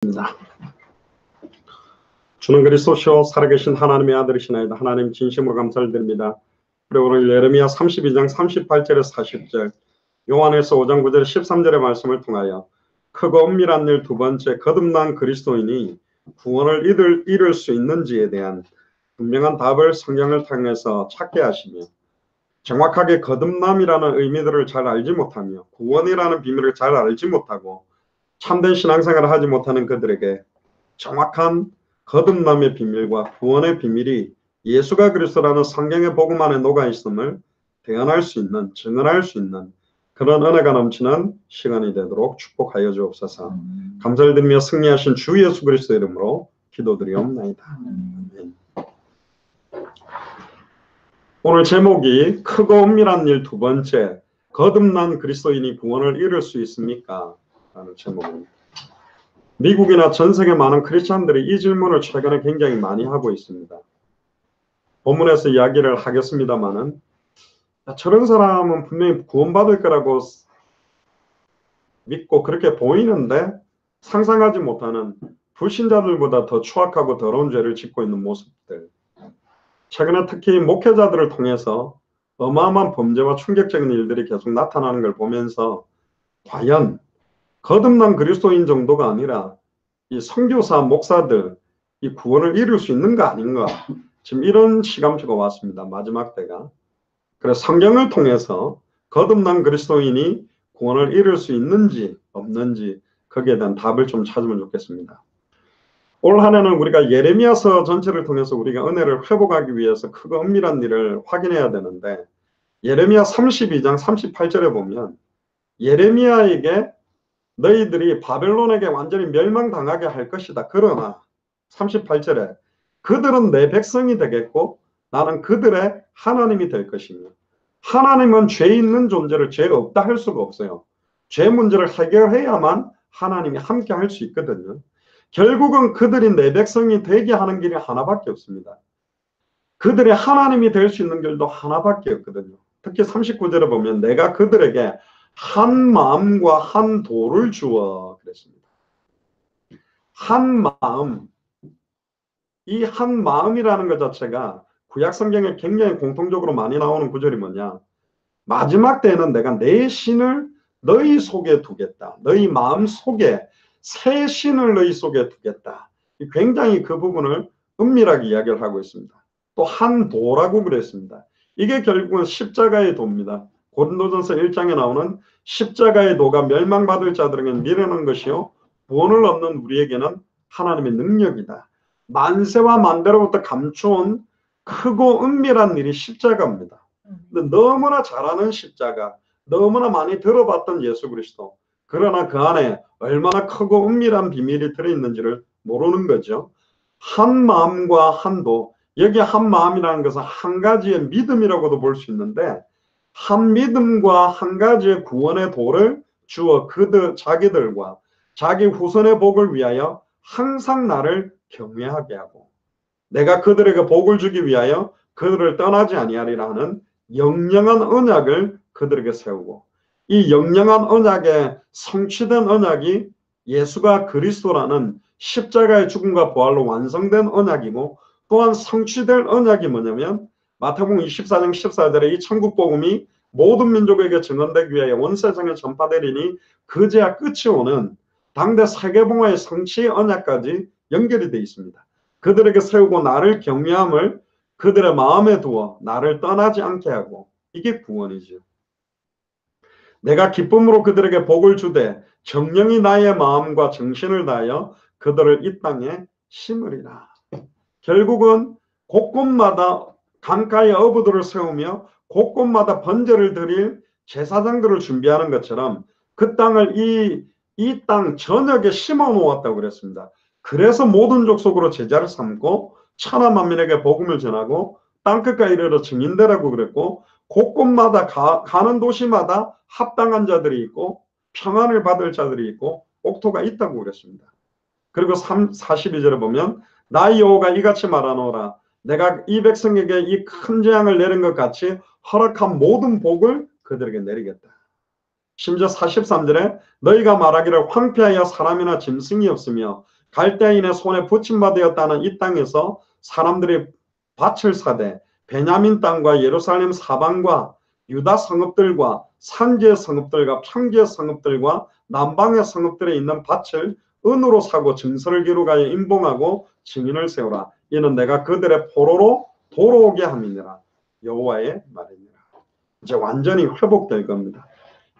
입니다. 주는 그리스도시요 살아계신 하나님의 아들이시나이다. 하나님 진심으로 감사를 드립니다. 그리고 오늘 예레미야 32장 38절에서 40절, 요한에서 5장 9절 13절의 말씀을 통하여 크고 엄밀한 일 두 번째, 거듭난 그리스도인이 구원을 이룰 수 있는지에 대한 분명한 답을 성경을 통해서 찾게 하시며, 정확하게 거듭남이라는 의미들을 잘 알지 못하며 구원이라는 비밀을 잘 알지 못하고 참된 신앙생활을 하지 못하는 그들에게 정확한 거듭남의 비밀과 구원의 비밀이 예수가 그리스도라는 성경의 복음 안에 녹아있음을 대언할 수 있는, 증언할 수 있는 그런 은혜가 넘치는 시간이 되도록 축복하여 주옵소서. 감사를 드리며 승리하신 주 예수 그리스도 이름으로 기도드리옵나이다. 아멘. 오늘 제목이 크고 엄밀한 일 두 번째, 거듭난 그리스도인이 구원을 이룰 수 있습니까? 라는 제목입니다. 미국이나 전 세계 많은 크리스찬들이 이 질문을 최근에 굉장히 많이 하고 있습니다. 본문에서 이야기를 하겠습니다마는, 저런 사람은 분명히 구원받을 거라고 믿고 그렇게 보이는데 상상하지 못하는 불신자들보다 더 추악하고 더러운 죄를 짓고 있는 모습들, 최근에 특히 목회자들을 통해서 어마어마한 범죄와 충격적인 일들이 계속 나타나는 걸 보면서 과연 거듭난 그리스도인 정도가 아니라 이 선교사, 목사들 이 구원을 이룰 수 있는가 아닌가, 지금 이런 시간표가 왔습니다. 마지막 때가. 그래서 성경을 통해서 거듭난 그리스도인이 구원을 이룰 수 있는지 없는지 거기에 대한 답을 좀 찾으면 좋겠습니다. 올 한 해는 우리가 예레미야서 전체를 통해서 우리가 은혜를 회복하기 위해서 크고 엄밀한 일을 확인해야 되는데, 예레미야 32장 38절에 보면 예레미야에게 너희들이 바벨론에게 완전히 멸망당하게 할 것이다. 그러나 38절에 그들은 내 백성이 되겠고 나는 그들의 하나님이 될 것이며, 하나님은 죄 있는 존재를 죄 없다 할 수가 없어요. 죄 문제를 해결해야만 하나님이 함께 할 수 있거든요. 결국은 그들이 내 백성이 되게 하는 길이 하나밖에 없습니다. 그들이 하나님이 될 수 있는 길도 하나밖에 없거든요. 특히 39절에 보면 내가 그들에게 한 마음과 한 도를 주어 그랬습니다. 한 마음, 이 한 마음이라는 것 자체가 구약 성경에 굉장히 공통적으로 많이 나오는 구절이 뭐냐, 마지막 때에는 내가 내 신을 너희 속에 두겠다, 너희 마음 속에 새 신을 너희 속에 두겠다. 굉장히 그 부분을 은밀하게 이야기를 하고 있습니다. 또 한 도라고 그랬습니다. 이게 결국은 십자가의 도입니다. 고린도전서 1장에 나오는 십자가의 도가 멸망받을 자들에게는 미련한 것이요 구원을 얻는 우리에게는 하나님의 능력이다. 만세와 만대로부터 감추온 크고 은밀한 일이 십자가입니다. 근데 너무나 잘 아는 십자가, 너무나 많이 들어봤던 예수 그리스도, 그러나 그 안에 얼마나 크고 은밀한 비밀이 들어있는지를 모르는 거죠. 한 마음과 한 도, 여기 한 마음이라는 것은 한 가지의 믿음이라고도 볼 수 있는데, 한 믿음과 한 가지의 구원의 도를 주어 자기들과 자기 후손의 복을 위하여 항상 나를 경외하게 하고, 내가 그들에게 복을 주기 위하여 그들을 떠나지 아니하리라 하는 영영한 언약을 그들에게 세우고, 이 영영한 언약에 성취된 언약이 예수가 그리스도라는 십자가의 죽음과 부활로 완성된 언약이고, 또한 성취될 언약이 뭐냐면 마태복음 24장 14절에 이 천국 복음이 모든 민족에게 증언되기 위하여 온 세상에 전파되리니 그제야 끝이 오는 당대 세계봉화의 성취의 언약까지 연결이 되어 있습니다. 그들에게 세우고 나를 경외함을 그들의 마음에 두어 나를 떠나지 않게 하고, 이게 구원이죠. 내가 기쁨으로 그들에게 복을 주되 정령이 나의 마음과 정신을 다하여 그들을 이 땅에 심으리라. 결국은 곳곳마다 강가의 어부들을 세우며 곳곳마다 번제를 드릴 제사장들을 준비하는 것처럼 그 땅을 이 땅 전역에 심어 놓았다고 그랬습니다. 그래서 모든 족속으로 제자를 삼고 천하 만민에게 복음을 전하고 땅끝까지 이르러 증인되라고 그랬고, 곳곳마다 가는 도시마다 합당한 자들이 있고 평안을 받을 자들이 있고 옥토가 있다고 그랬습니다. 그리고 42절에 보면 나 여호와가 이같이 말하노라, 내가 이 백성에게 이 큰 재앙을 내린 것 같이 허락한 모든 복을 그들에게 내리겠다. 심지어 43절에 너희가 말하기를 황폐하여 사람이나 짐승이 없으며 갈대인의 손에 붙임받았다는 이 땅에서 사람들이 밭을 사되 베냐민 땅과 예루살렘 사방과 유다 성읍들과 산지의 성읍들과 평지의 성읍들과 남방의 성읍들에 있는 밭을 은으로 사고 증서를 기록하여 임봉하고 증인을 세우라. 이는 내가 그들의 포로로 돌아오게 함이니라. 여호와의 말이니라. 이제 완전히 회복될 겁니다.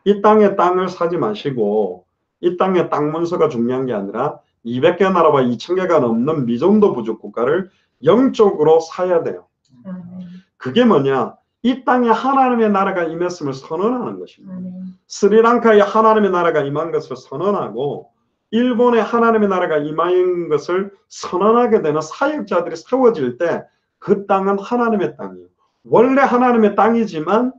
이 땅의 땅을 사지 마시고 이 땅의 땅 문서가 중요한 게 아니라 200개 나라와 2000개가 넘는 미전도 부족 국가를 영적으로 사야 돼요. 그게 뭐냐? 이 땅에 하나님의 나라가 임했음을 선언하는 것입니다. 스리랑카에 하나님의 나라가 임한 것을 선언하고 일본에 하나님의 나라가 임한 것을 선언하게 되는 사역자들이 세워질 때 그 땅은 하나님의 땅이에요. 원래 하나님의 땅이지만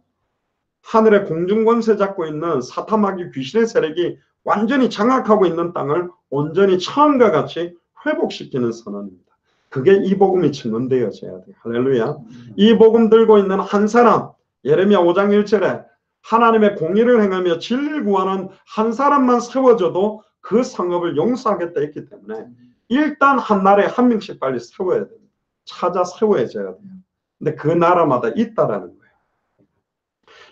하늘의 공중권세 잡고 있는 사탄마귀 귀신의 세력이 완전히 장악하고 있는 땅을 온전히 처음과 같이 회복시키는 선언입니다. 그게 이 복음이 증언되어져야 돼요. 할렐루야. 이 복음 들고 있는 한 사람, 예레미야 5장 1절에 하나님의 공의를 행하며 진리를 구하는 한 사람만 세워져도 그 성읍을 용서하겠다 했기 때문에 일단 한 나라에 한 명씩 빨리 세워야 됩니다. 찾아 세워져야 돼요. 근데 그 나라마다 있다라는 거예요.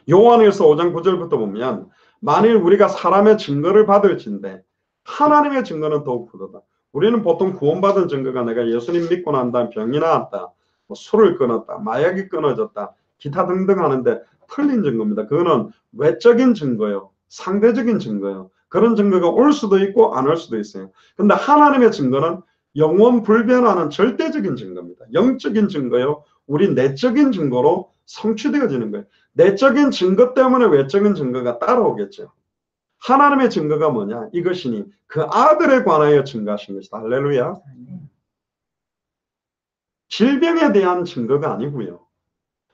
요한일서 5장 9절부터 보면 만일 우리가 사람의 증거를 받을진데 하나님의 증거는 더욱 부르다. 우리는 보통 구원받은 증거가 내가 예수님 믿고 난 다음 병이 나았다, 뭐 술을 끊었다, 마약이 끊어졌다, 기타 등등 하는데 틀린 증거입니다. 그거는 외적인 증거예요. 상대적인 증거예요. 그런 증거가 올 수도 있고 안 올 수도 있어요. 근데 하나님의 증거는 영원 불변하는 절대적인 증거입니다. 영적인 증거요. 우리 내적인 증거로 성취되어지는 거예요. 내적인 증거 때문에 외적인 증거가 따라오겠죠. 하나님의 증거가 뭐냐? 이것이니 그 아들에 관하여 증거하신 것이다. 할렐루야. 질병에 대한 증거가 아니고요.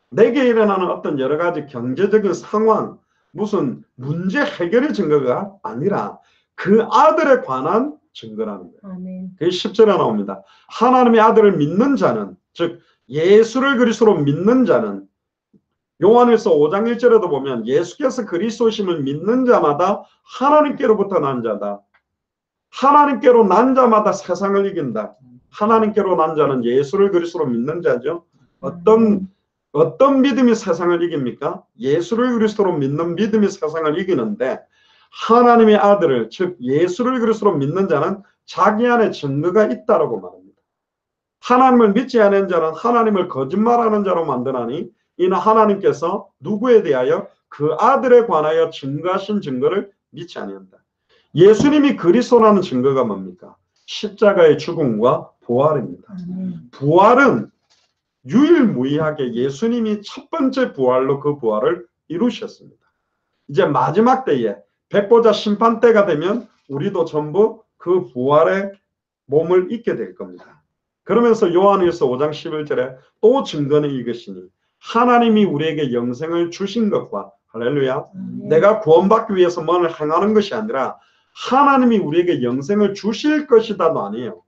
내게 일어나는 어떤 여러 가지 경제적인 상황, 무슨 문제 해결의 증거가 아니라 그 아들에 관한 증거라는 거예요. 그게 10절에 나옵니다. 하나님의 아들을 믿는 자는, 즉 예수를 그리스도로 믿는 자는, 요한일서 5장 1절에도 보면 예수께서 그리스도심을 믿는 자마다 하나님께로부터 난 자다. 하나님께로 난 자마다 세상을 이긴다. 하나님께로 난 자는 예수를 그리스도로 믿는 자죠. 어떤 믿음이 세상을 이깁니까? 예수를 그리스도로 믿는 믿음이 세상을 이기는데 하나님의 아들을, 즉 예수를 그리스도로 믿는 자는 자기 안에 증거가 있다라고 말합니다. 하나님을 믿지 않은 자는 하나님을 거짓말하는 자로 만드나니 이는 하나님께서 누구에 대하여 그 아들에 관하여 증거하신 증거를 믿지 아니한다. 예수님이 그리스도라는 증거가 뭡니까? 십자가의 죽음과 부활입니다. 부활은 유일무이하게 예수님이 첫 번째 부활로 그 부활을 이루셨습니다. 이제 마지막 때에 백보자 심판 때가 되면 우리도 전부 그 부활의 몸을 입게 될 겁니다. 그러면서 요한일서 5장 11절에 또 증거는 이것이니 하나님이 우리에게 영생을 주신 것과, 할렐루야, 내가 구원받기 위해서 뭔을 행하는 것이 아니라 하나님이 우리에게 영생을 주실 것이다도 아니에요.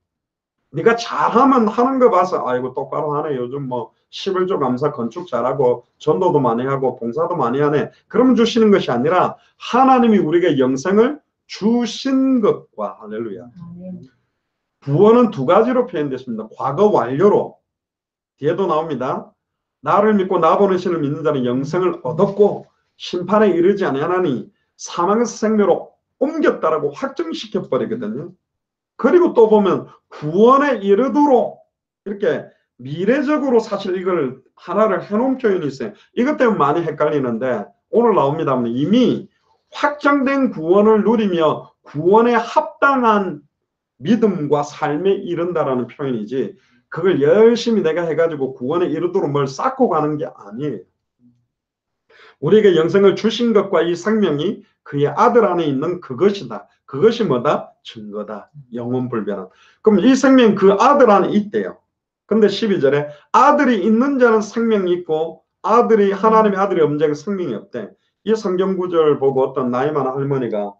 네가 잘하면 하는 거 봐서 아이고 똑바로 하네, 요즘 뭐 11조 감사 건축 잘하고 전도도 많이 하고 봉사도 많이 하네, 그러면 주시는 것이 아니라 하나님이 우리에게 영생을 주신 것과, 할렐루야. 구원은 두 가지로 표현됐습니다. 과거 완료로, 뒤에도 나옵니다. 나를 믿고 나 보내시는 믿는 자는 영생을 얻었고 심판에 이르지 아니하나니 사망에서 생명으로 옮겼다라고 확정시켜 버리거든요. 그리고 또 보면 구원에 이르도록 이렇게 미래적으로 사실 이걸 하나를 해놓은 표현이 있어요. 이것 때문에 많이 헷갈리는데 오늘 나옵니다. 이미 확정된 구원을 누리며 구원에 합당한 믿음과 삶에 이른다라는 표현이지, 그걸 열심히 내가 해가지고 구원에 이르도록 뭘 쌓고 가는 게 아니에요. 우리에게 영생을 주신 것과 이 생명이 그의 아들 안에 있는 그것이다. 그것이 뭐다? 증거다. 영원불변한. 그럼 이 생명 그 아들 안에 있대요. 근데 12절에 아들이 있는 자는 생명이 있고 아들이, 하나님의 아들이 없는 자는 생명이 없대. 이 성경 구절 보고 어떤 나이 많은 할머니가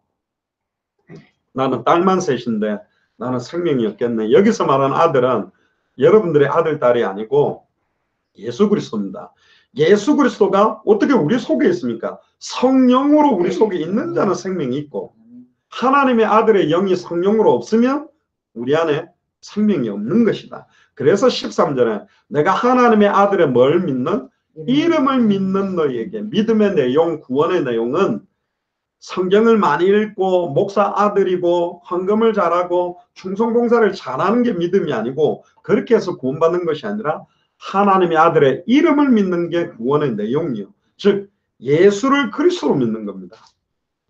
나는 딸만 셋인데 나는 생명이 없겠네. 여기서 말하는 아들은 여러분들의 아들, 딸이 아니고 예수 그리스도입니다. 예수 그리스도가 어떻게 우리 속에 있습니까? 성령으로 우리 속에 있는 자는 생명이 있고, 하나님의 아들의 영이 성령으로 없으면 우리 안에 생명이 없는 것이다. 그래서 13절에 내가 하나님의 아들의 뭘 믿는? 이름을 믿는 너희에게. 믿음의 내용, 구원의 내용은 성경을 많이 읽고 목사 아들이고 헌금을 잘하고 충성봉사를 잘하는 게 믿음이 아니고, 그렇게 해서 구원받는 것이 아니라 하나님의 아들의 이름을 믿는 게 구원의 내용이요. 즉 예수를 그리스도로 믿는 겁니다.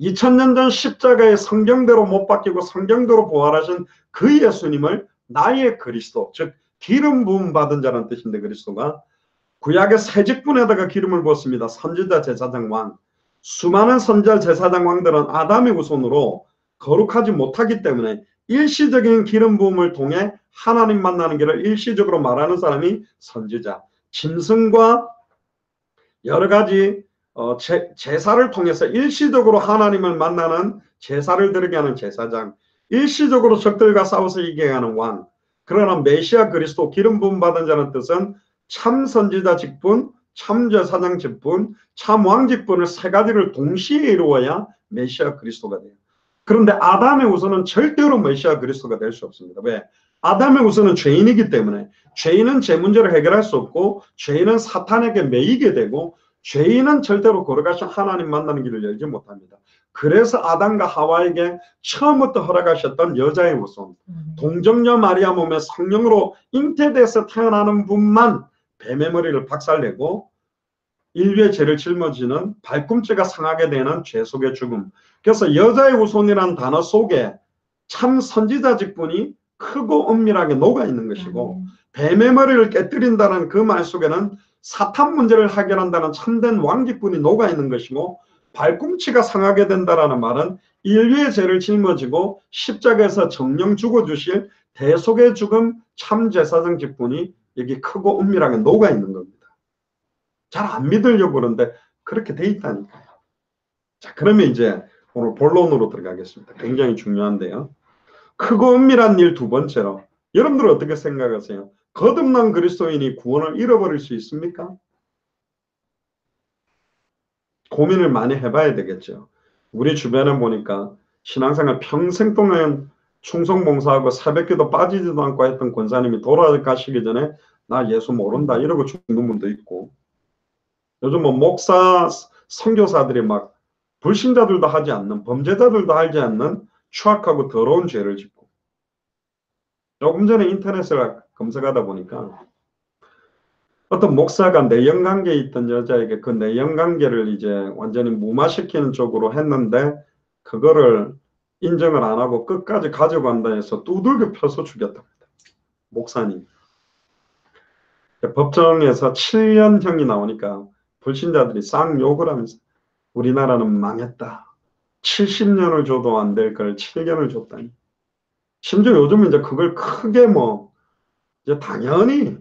2000년 전 십자가에 성경대로 못 박히고 성경대로 부활하신 그 예수님을 나의 그리스도, 즉 기름 부음 받은 자라는 뜻인데, 그리스도가 구약의 새 직분에다가 기름을 부었습니다. 선지자, 제사장, 왕. 수많은 선지자, 제사장, 왕들은 아담의 후손으로 거룩하지 못하기 때문에 일시적인 기름 부음을 통해 하나님 만나는 길을 일시적으로 말하는 사람이 선지자. 짐승과 여러 가지 제사를 통해서 일시적으로 하나님을 만나는, 제사를 드리게 하는 제사장, 일시적으로 적들과 싸워서 이기게 하는 왕. 그러나 메시아 그리스도, 기름 부음 받은 자는 뜻은 참 선지자 직분, 참 제사장 직분, 참 왕 직분을 세 가지를 동시에 이루어야 메시아 그리스도가 돼요. 그런데 아담의 후손은 절대로 메시아 그리스도가 될 수 없습니다. 왜? 아담의 후손은 죄인이기 때문에 죄인은 제 문제를 해결할 수 없고, 죄인은 사탄에게 매이게 되고, 죄인은 절대로 거룩하신 하나님 만나는 길을 열지 못합니다. 그래서 아담과 하와에게 처음부터 허락하셨던 여자의 후손, 동정녀 마리아 몸에 성령으로 잉태돼서 태어나는 분만 뱀의 머리를 박살내고 인류의 죄를 짊어지는, 발꿈치가 상하게 되는 죄 속의 죽음. 그래서 여자의 후손이라는 단어 속에 참 선지자 직분이 크고 은밀하게 녹아 있는 것이고, 뱀의 머리를 깨뜨린다는 그 말 속에는 사탄 문제를 해결한다는 참된 왕 직분이 녹아 있는 것이고, 발꿈치가 상하게 된다라는 말은 인류의 죄를 짊어지고 십자가에서 정령 죽어주실 대속의 죽음 참 제사장 직분이 여기 크고 은밀하게 녹아 있는 겁니다. 잘 안 믿으려고 그러는데 그렇게 돼 있다니까요. 자, 그러면 이제 오늘 본론으로 들어가겠습니다. 굉장히 중요한데요. 크고 은밀한 일 두 번째로, 여러분들은 어떻게 생각하세요? 거듭난 그리스도인이 구원을 잃어버릴 수 있습니까? 고민을 많이 해봐야 되겠죠. 우리 주변에 보니까 신앙생활 평생 동안 충성봉사하고 새벽기도 빠지지도 않고 했던 권사님이 돌아가시기 전에 나 예수 모른다 이러고 죽는 분도 있고, 요즘 뭐 목사, 선교사들이 막 불신자들도 하지 않는, 범죄자들도 하지 않는 추악하고 더러운 죄를 짓고, 조금 전에 인터넷을 검색하다 보니까 어떤 목사가 내연관계에 있던 여자에게 그 내연관계를 이제 완전히 무마시키는 쪽으로 했는데, 그거를 인정을 안 하고 끝까지 가져간다 해서 두들겨 펴서 죽였답니다. 목사님. 법정에서 7년형이 나오니까 불신자들이 쌍 욕을 하면서 우리나라는 망했다. 70년을 줘도 안 될 걸 7년을 줬다니. 심지어 요즘은 이제 그걸 크게 뭐 이제 당연히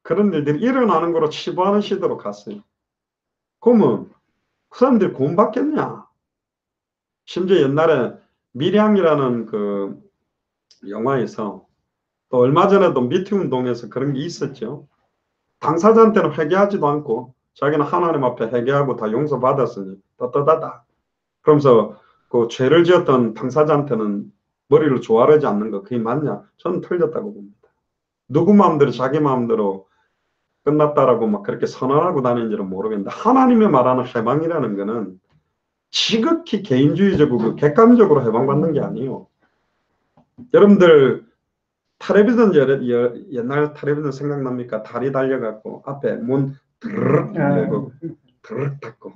그런 일들이 일어나는 거로 치부하는 시대로 갔어요. 그러면 그 사람들이 구원받겠냐? 심지어 옛날에 밀양이라는 그 영화에서, 또 얼마 전에도 미투 운동에서 그런 게 있었죠. 당사자한테는 회개하지도 않고 자기는 하나님 앞에 회개하고 다 용서받았으니 따따따따 그러면서 그 죄를 지었던 당사자한테는 머리를 조아리지 않는 거, 그게 맞냐? 저는 틀렸다고 봅니다. 누구 마음대로 자기 마음대로 끝났다라고 막 그렇게 선언하고 다니는지는 모르겠는데, 하나님의 말하는 해방이라는 거는 지극히 개인주의적이고 객관적으로 해방받는 게 아니에요. 여러분들 텔레비전, 옛날 텔레비전 생각납니까? 다리 달려갖고 앞에 문 드르륵 열고 드르륵 닫고,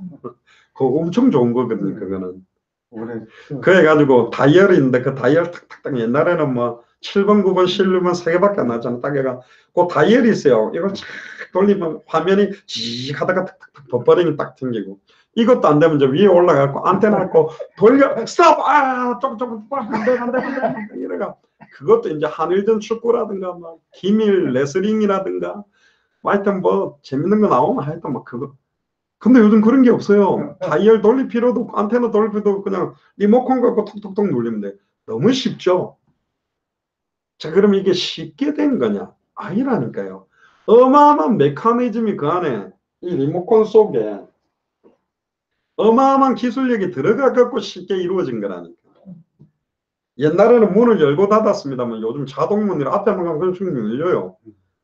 그거 엄청 좋은 거거든요. 그거는 그래가지고 다이얼이 있는데 그 다이얼 탁탁탁, 옛날에는 뭐 7번 9번 실르면 3개밖에 안 나잖아. 딱 얘가 그 다이얼이 있어요. 이걸 쫙 돌리면 화면이 직 하다가 탁탁탁 버퍼링이 딱 튕기고, 이것도 안 되면 저 위에 올라가고 안테나 갖고 돌려 스톱, 조금 안돼 이래가, 그것도 이제 한일전 축구라든가 막 기밀 레슬링이라든가 하여튼 뭐 재밌는 거 나오면 하여튼 막 그거. 근데 요즘 그런 게 없어요. 다이얼 돌릴 필요도 없고 안테나 돌릴 필요도 없고 그냥 리모컨 갖고 톡톡톡 누르면 돼. 너무 쉽죠. 자, 그럼 이게 쉽게 된 거냐? 아니라니까요. 어마어마한 메커니즘이 그 안에 이 리모컨 속에 어마어마한 기술력이 들어가갖고 쉽게 이루어진 거라니까. 옛날에는 문을 열고 닫았습니다만 요즘 자동문이라 앞에만 가면 그냥 열려요.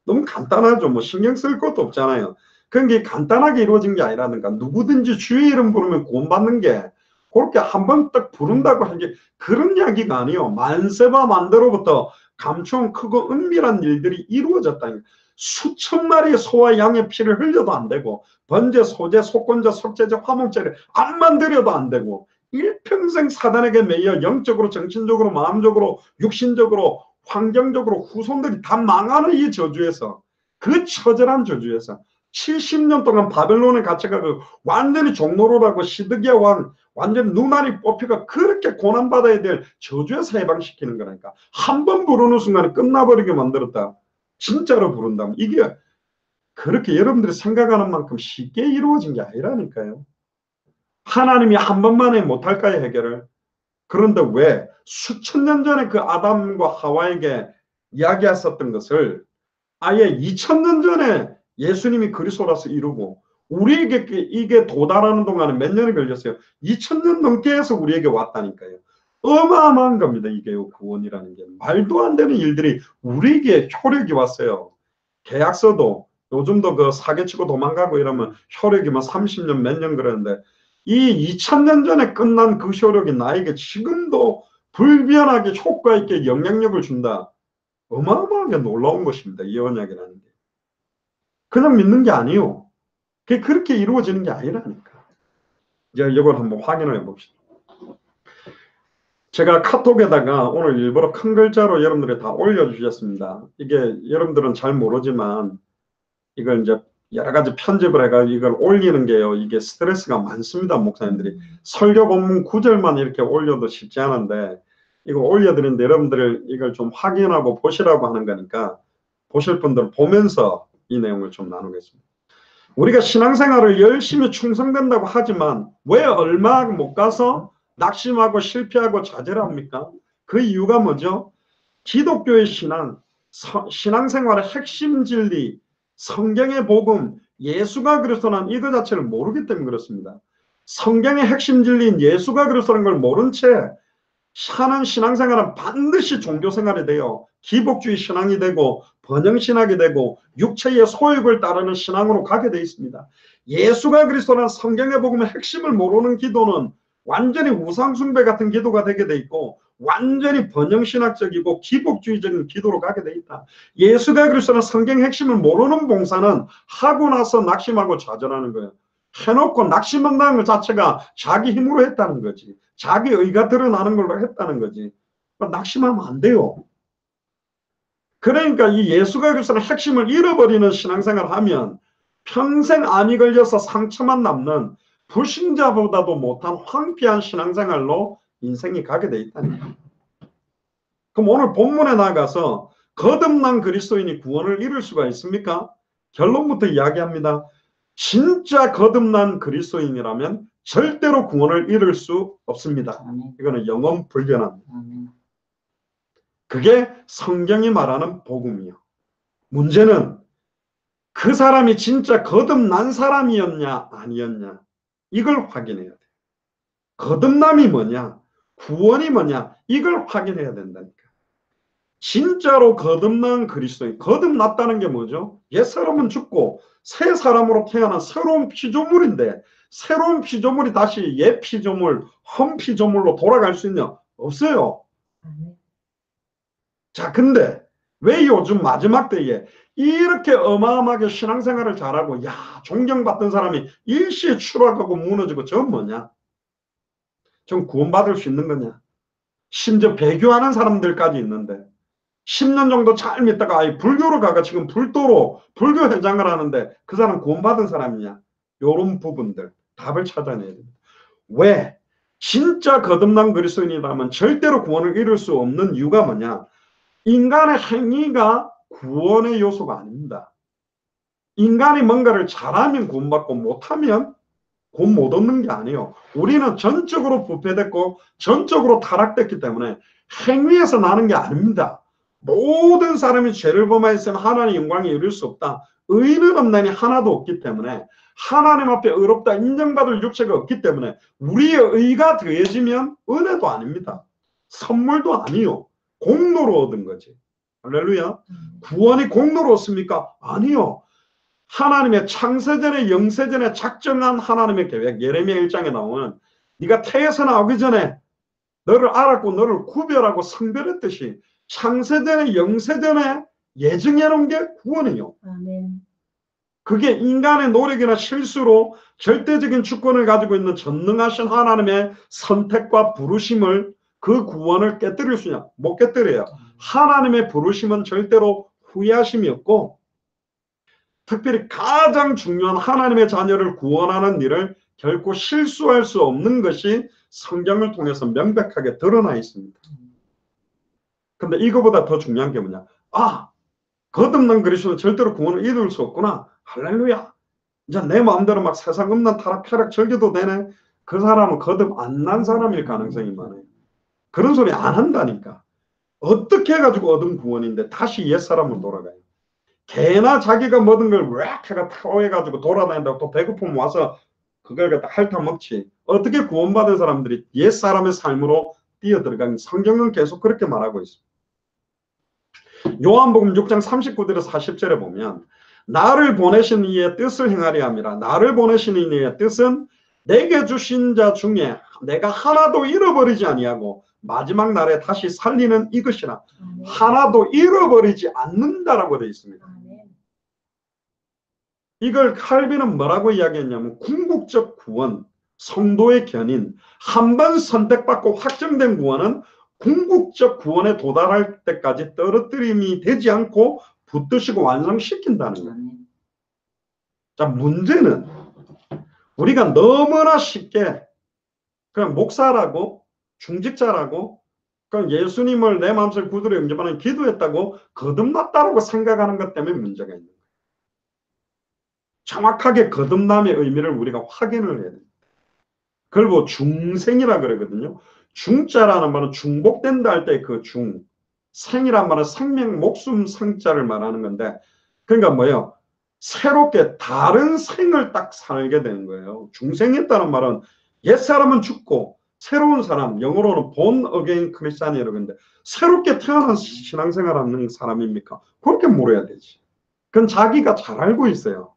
너무 간단하죠. 뭐 신경 쓸 것도 없잖아요. 그게 간단하게 이루어진 게 아니라니까. 누구든지 주의 이름 부르면 구원받는 게 그렇게 한 번 딱 부른다고 한 게 그런 이야기가 아니에요. 만세바 만대로부터 감추온 크고 은밀한 일들이 이루어졌다니. 수천 마리의 소와 양의 피를 흘려도 안 되고 번제, 소제, 속건제, 속죄제, 화목제를 암만 들여도 안 되고 일평생 사단에게 매여 영적으로, 정신적으로, 마음적으로, 육신적으로, 환경적으로 후손들이 다 망하는 이 저주에서, 그 처절한 저주에서 70년 동안 바벨론에 갇혀가고 완전히 종로로라고 시드기야 왕 완전 눈알이 뽑히가 그렇게 고난받아야 될 저주에서 해방시키는 거라니까. 한 번 부르는 순간에 끝나버리게 만들었다. 진짜로 부른다면 이게 그렇게 여러분들이 생각하는 만큼 쉽게 이루어진 게 아니라니까요. 하나님이 한 번만에 못할까요, 해결을? 그런데 왜 수천 년 전에 그 아담과 하와에게 이야기했었던 것을 아예 2000년 전에 예수님이 그리스도라서 이루고 우리에게 이게 도달하는 동안에 몇 년이 걸렸어요. 2000년 넘게 해서 우리에게 왔다니까요. 어마어마한 겁니다. 이게 구원이라는 게. 말도 안 되는 일들이 우리에게 효력이 왔어요. 계약서도 요즘도 그 사기치고 도망가고 이러면 효력이 뭐 30년 몇 년 그러는데 이 2000년 전에 끝난 그 효력이 나에게 지금도 불변하게 효과 있게 영향력을 준다. 어마어마하게 놀라운 것입니다. 이 언약이라는 게. 그냥 믿는 게 아니에요. 그게 그렇게 이루어지는 게 아니라니까. 이제 이걸 한번 확인을 해봅시다. 제가 카톡에다가 오늘 일부러 큰 글자로 여러분들이 다 올려주셨습니다. 이게 여러분들은 잘 모르지만 이걸 이제 여러 가지 편집을 해가지고 이걸 올리는 게요. 이게 스트레스가 많습니다. 목사님들이. 설교 본문 9절만 이렇게 올려도 쉽지 않은데 이거 올려드리는데 여러분들 이걸 좀 확인하고 보시라고 하는 거니까 보실 분들 보면서 이 내용을 좀 나누겠습니다. 우리가 신앙생활을 열심히 충성된다고 하지만 왜 얼마 못 가서 낙심하고 실패하고 좌절합니까? 그 이유가 뭐죠? 기독교의 신앙생활의 핵심 진리, 성경의 복음, 예수가 그리스도는 이거 자체를 모르기 때문에 그렇습니다. 성경의 핵심 진리인 예수가 그리스도라는 걸 모른 채 사는 신앙생활은 반드시 종교생활이 돼요. 기복주의 신앙이 되고 번영신학이 되고 육체의 소욕을 따르는 신앙으로 가게 되어 있습니다. 예수가 그리스도라는 성경의 복음의 핵심을 모르는 기도는 완전히 우상숭배 같은 기도가 되게 돼 있고 완전히 번영신학적이고 기복주의적인 기도로 가게 돼 있다. 예수가 그리스도라는 성경의 핵심을 모르는 봉사는 하고 나서 낙심하고 좌절하는 거예요. 해놓고 낙심한다는 것 자체가 자기 힘으로 했다는 거지. 자기 의가 드러나는 걸로 했다는 거지. 낙심하면 안 돼요. 그러니까 이 예수가 그리스도의 핵심을 잃어버리는 신앙생활을 하면 평생 암이 걸려서 상처만 남는 불신자보다도 못한 황폐한 신앙생활로 인생이 가게 돼 있다는 거예요. 그럼 오늘 본문에 나가서 거듭난 그리스도인이 구원을 이룰 수가 있습니까? 결론부터 이야기합니다. 진짜 거듭난 그리스도인이라면 절대로 구원을 이룰 수 없습니다. 이거는 영원 불변합니다. 그게 성경이 말하는 복음이요. 문제는 그 사람이 진짜 거듭난 사람이었냐 아니었냐 이걸 확인해야 돼요. 거듭남이 뭐냐 구원이 뭐냐 이걸 확인해야 된다니까. 진짜로 거듭난 그리스도인, 거듭났다는 게 뭐죠? 옛사람은 죽고 새 사람으로 태어난 새로운 피조물인데 새로운 피조물이 다시 옛 피조물, 험 피조물로 돌아갈 수 있냐? 없어요. 자, 근데 왜 요즘 마지막 때에 이렇게 어마어마하게 신앙생활을 잘하고 야 존경받던 사람이 일시에 추락하고 무너지고 저건 뭐냐? 전 구원받을 수 있는 거냐? 심지어 배교하는 사람들까지 있는데 10년 정도 잘 믿다가 아예 불교로 가가 지금 불도로 불교 회장을 하는데 그 사람 구원받은 사람이냐? 이런 부분들 답을 찾아내야 됩니다. 왜? 진짜 거듭난 그리스도인이라면 절대로 구원을 이룰 수 없는 이유가 뭐냐? 인간의 행위가 구원의 요소가 아닙니다. 인간이 뭔가를 잘하면 구원받고 못하면 구원 못 얻는 게 아니에요. 우리는 전적으로 부패됐고 전적으로 타락됐기 때문에 행위에서 나는 게 아닙니다. 모든 사람이 죄를 범하였으면 하나님의 영광에 이룰 수 없다. 의는 없나니 하나도 없기 때문에 하나님 앞에 의롭다 인정받을 육체가 없기 때문에 우리의 의가 더해지면 은혜도 아닙니다. 선물도 아니요. 공로로 얻은 거지. 할렐루야. 구원이 공로로 얻습니까? 아니요. 하나님의 창세전에 영세전에 작정한 하나님의 계획. 예레미야 1장에 나오는 네가 태에서 나오기 전에 너를 알았고 너를 구별하고 성별했듯이 창세전에 영세전에 예정해 놓은 게 구원이요. 아멘. 그게 인간의 노력이나 실수로 절대적인 주권을 가지고 있는 전능하신 하나님의 선택과 부르심을 그 구원을 깨뜨릴 수 있냐? 못 깨뜨려요. 하나님의 부르심은 절대로 후회하심이 없고 특별히 가장 중요한 하나님의 자녀를 구원하는 일을 결코 실수할 수 없는 것이 성경을 통해서 명백하게 드러나 있습니다. 근데 이거보다 더 중요한 게 뭐냐? 거듭난 그리스도는 절대로 구원을 이룰 수 없구나. 할렐루야. 이제 내 마음대로 막 세상 음란 타락 쾌락 즐겨도 되네. 그 사람은 거듭 안 난 사람일 가능성이 많아요. 그런 소리 안 한다니까. 어떻게 해가지고 얻은 구원인데 다시 옛사람으로 돌아가요. 개나 자기가 모든 걸 왜 해가 타오해가지고 돌아다닌다고 또 배고프면 와서 그걸 갖다 핥아먹지. 어떻게 구원받은 사람들이 옛사람의 삶으로 뛰어들어가는 성경은 계속 그렇게 말하고 있습니다. 요한복음 6장 39절에서 40절에 보면 나를 보내신 이의 뜻을 행하리 함이라. 나를 보내신 이의 뜻은 내게 주신 자 중에 내가 하나도 잃어버리지 아니하고 마지막 날에 다시 살리는 이것이라. 아멘. 하나도 잃어버리지 않는다라고 되어 있습니다. 아멘. 이걸 칼빈은 뭐라고 이야기했냐면 궁극적 구원, 성도의 견인, 한 번 선택받고 확정된 구원은 궁극적 구원에 도달할 때까지 떨어뜨림이 되지 않고 붙드시고 완성시킨다는 거예요. 자, 문제는 우리가 너무나 쉽게 그냥 목사라고 중직자라고 그냥 예수님을 내 마음속에 구주로 영접하는 기도했다고 거듭났다라고 생각하는 것 때문에 문제가 있는 거예요. 정확하게 거듭남의 의미를 우리가 확인을 해야 됩니다. 그리고 중생이라 그러거든요. 중자라는 말은 중복된다 할 때 그 중, 생이란 말은 생명, 목숨, 생자를 말하는 건데 그러니까 뭐예요? 새롭게 다른 생을 딱 살게 되는 거예요. 중생했다는 말은 옛사람은 죽고 새로운 사람, 영어로는 born again 크리스찬이라고 하는데 새롭게 태어난 신앙생활 하는 사람입니까? 그렇게 물어야 되지. 그건 자기가 잘 알고 있어요.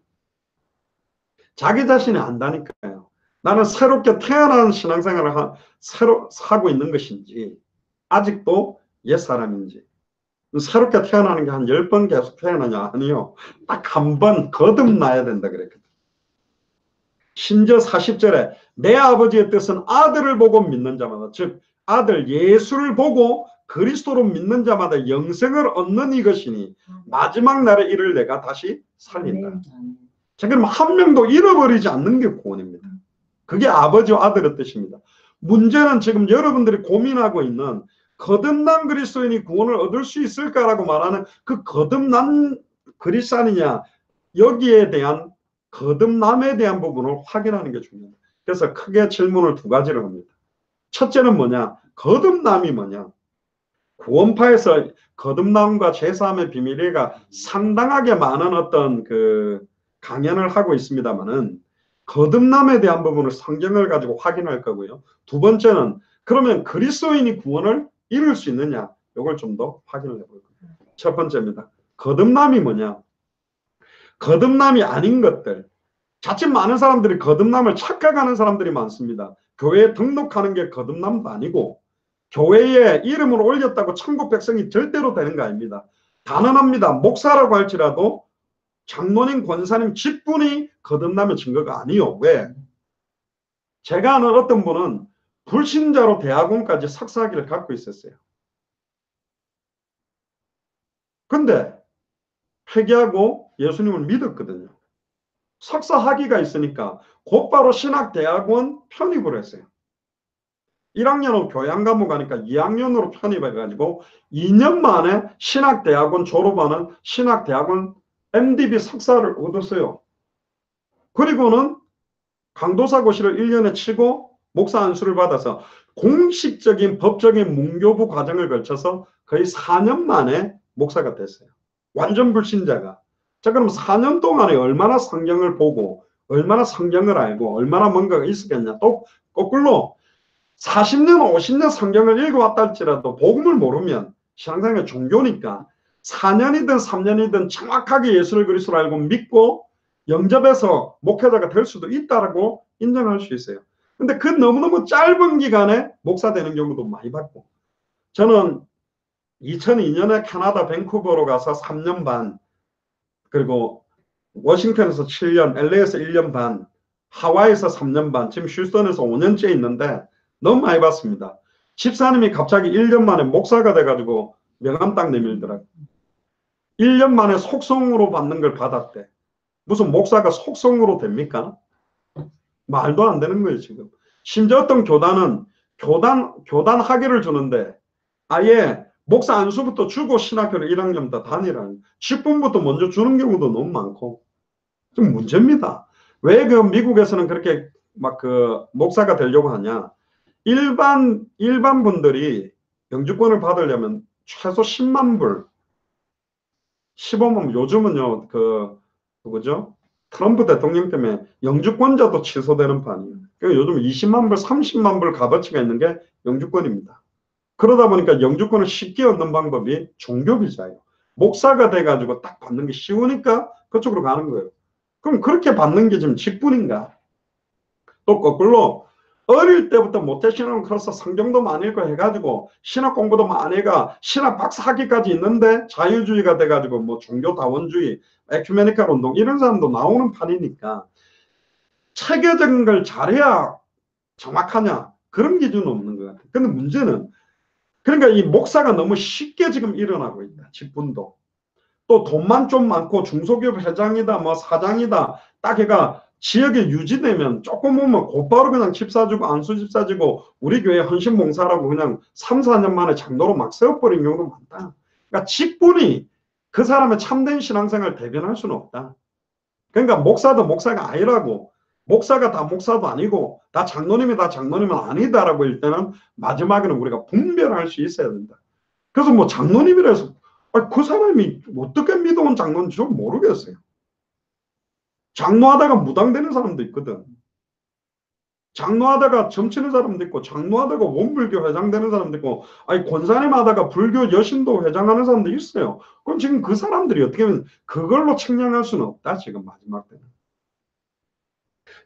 자기 자신이 안다니까요. 나는 새롭게 태어난 신앙생활을 새로 하고 있는 것인지 아직도 옛사람인지 새롭게 태어나는 게 한 10번 계속 태어나냐? 아니요. 딱 한 번 거듭나야 된다 그랬거든. 심지어 40절에 내 아버지의 뜻은 아들을 보고 믿는 자마다 즉 아들 예수를 보고 그리스도로 믿는 자마다 영생을 얻는 이것이니 마지막 날에 이를 내가 다시 살린다. 자, 그럼 한 명도 잃어버리지 않는 게 구원입니다. 그게 아버지와 아들의 뜻입니다. 문제는 지금 여러분들이 고민하고 있는 거듭난 그리스도인이 구원을 얻을 수 있을까라고 말하는 그 거듭난 그리스도인이냐 여기에 대한 거듭남에 대한 부분을 확인하는 게 중요합니다. 그래서 크게 질문을 두 가지를 합니다. 첫째는 뭐냐? 거듭남이 뭐냐? 구원파에서 거듭남과 제사함의 비밀이가 상당하게 많은 어떤 그 강연을 하고 있습니다만은 거듭남에 대한 부분을 성경을 가지고 확인할 거고요. 두 번째는 그러면 그리스도인이 구원을 이룰 수 있느냐? 이걸 좀 더 확인을 해볼 거예요. 첫 번째입니다. 거듭남이 뭐냐? 거듭남이 아닌 것들. 자칫 많은 사람들이 거듭남을 착각하는 사람들이 많습니다. 교회에 등록하는 게 거듭남도 아니고 교회에 이름을 올렸다고 천국 백성이 절대로 되는 거 아닙니다. 단언합니다. 목사라고 할지라도 장로님, 권사님 직분이 거듭남의 증거가 아니요. 왜? 제가 아는 어떤 분은 불신자로 대학원까지 석사학위를 갖고 있었어요. 근데 회개하고 예수님을 믿었거든요. 석사 학위가 있으니까 곧바로 신학대학원 편입을 했어요. 1학년 후 교양과목 가니까 2학년으로 편입해가지고 2년 만에 신학대학원 졸업하는 신학대학원 MDB 석사를 얻었어요. 그리고는 강도사고시를 1년에 치고 목사 안수를 받아서 공식적인 법적인 문교부 과정을 거쳐서 거의 4년 만에 목사가 됐어요. 완전 불신자가. 자, 그럼 4년 동안에 얼마나 성경을 보고 얼마나 성경을 알고 얼마나 뭔가가 있었겠냐. 또 거꾸로 40년 50년 성경을 읽어왔다 할지라도 복음을 모르면 신앙생활 종교니까 4년이든 3년이든 정확하게 예수를 그리스도로 알고 믿고 영접해서 목회자가 될 수도 있다라고 인정할 수 있어요. 근데 그 너무너무 짧은 기간에 목사 되는 경우도 많이 봤고, 저는 2002년에 캐나다 밴쿠버로 가서 3년 반, 그리고 워싱턴에서 7년, LA에서 1년 반, 하와이에서 3년 반, 지금 휴스턴에서 5년째 있는데 너무 많이 봤습니다. 집사님이 갑자기 1년 만에 목사가 돼가지고 명함 딱 내밀더라고요. 1년 만에 속성으로 받는 걸 받았대. 무슨 목사가 속성으로 됩니까? 말도 안 되는 거예요, 지금. 심지어 어떤 교단은 교단 학위를 주는데 아예 목사 안수부터 주고 신학교를 1학년 다 다니라는, 10분부터 먼저 주는 경우도 너무 많고 좀 문제입니다. 왜 그 미국에서는 그렇게 막 그 목사가 되려고 하냐? 일반 분들이 영주권을 받으려면 최소 10만 불, 15만 불, 요즘은요 그 누구죠? 트럼프 대통령 때문에 영주권자도 취소되는 판이에요. 그러니까 요즘 20만 불, 30만 불 값어치가 있는 게 영주권입니다. 그러다 보니까 영주권을 쉽게 얻는 방법이 종교비자예요. 목사가 돼가지고 딱 받는 게 쉬우니까 그쪽으로 가는 거예요. 그럼 그렇게 받는 게 지금 직분인가? 또 거꾸로 어릴 때부터 모태신앙을 커서 성경도 많이 읽고 해가지고 신학 공부도 많이 해가 신학 박사학위까지 있는데 자유주의가 돼가지고 뭐 종교다원주의, 에큐메니칼 운동 이런 사람도 나오는 판이니까 체계적인 걸 잘해야 정확하냐? 그런 기준은 없는 것 같아요. 근데 문제는 그러니까 이 목사가 너무 쉽게 지금 일어나고 있다. 직분도. 또 돈만 좀 많고 중소기업 회장이다 뭐 사장이다 딱 해가 지역에 유지되면 조금 오면 곧바로 그냥 집 사주고 안수 집 사주고 우리 교회 헌신봉사라고 그냥 3, 4년 만에 장로로 막 세워버린 경우도 많다. 그러니까 직분이 그 사람의 참된 신앙생활을 대변할 수는 없다. 그러니까 목사도 목사가 아니라고, 목사가 다 목사도 아니고 다 장로님이 다 장로님은 아니다라고 할 때는 마지막에는 우리가 분별할 수 있어야 된다. 그래서 뭐 장로님이라 해서 그 사람이 어떻게 믿어온 장로인지 좀 모르겠어요. 장로하다가 무당되는 사람도 있거든. 장로하다가 점치는 사람도 있고 장로하다가 원불교 회장 되는 사람도 있고 아니 권사님 하다가 불교 여신도 회장하는 사람도 있어요. 그럼 지금 그 사람들이 어떻게 하면 그걸로 측량할 수는 없다. 지금 마지막 때는.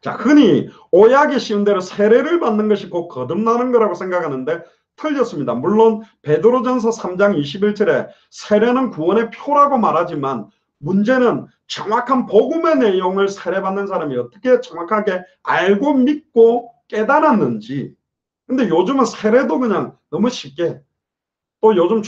자, 흔히 오해하기 쉬운 대로 세례를 받는 것이 곧 거듭나는 거라고 생각하는데 틀렸습니다. 물론 베드로전서 3장 21절에 세례는 구원의 표라고 말하지만 문제는 정확한 복음의 내용을 세례받는 사람이 어떻게 정확하게 알고 믿고 깨달았는지. 근데 요즘은 세례도 그냥 너무 쉽게, 또 요즘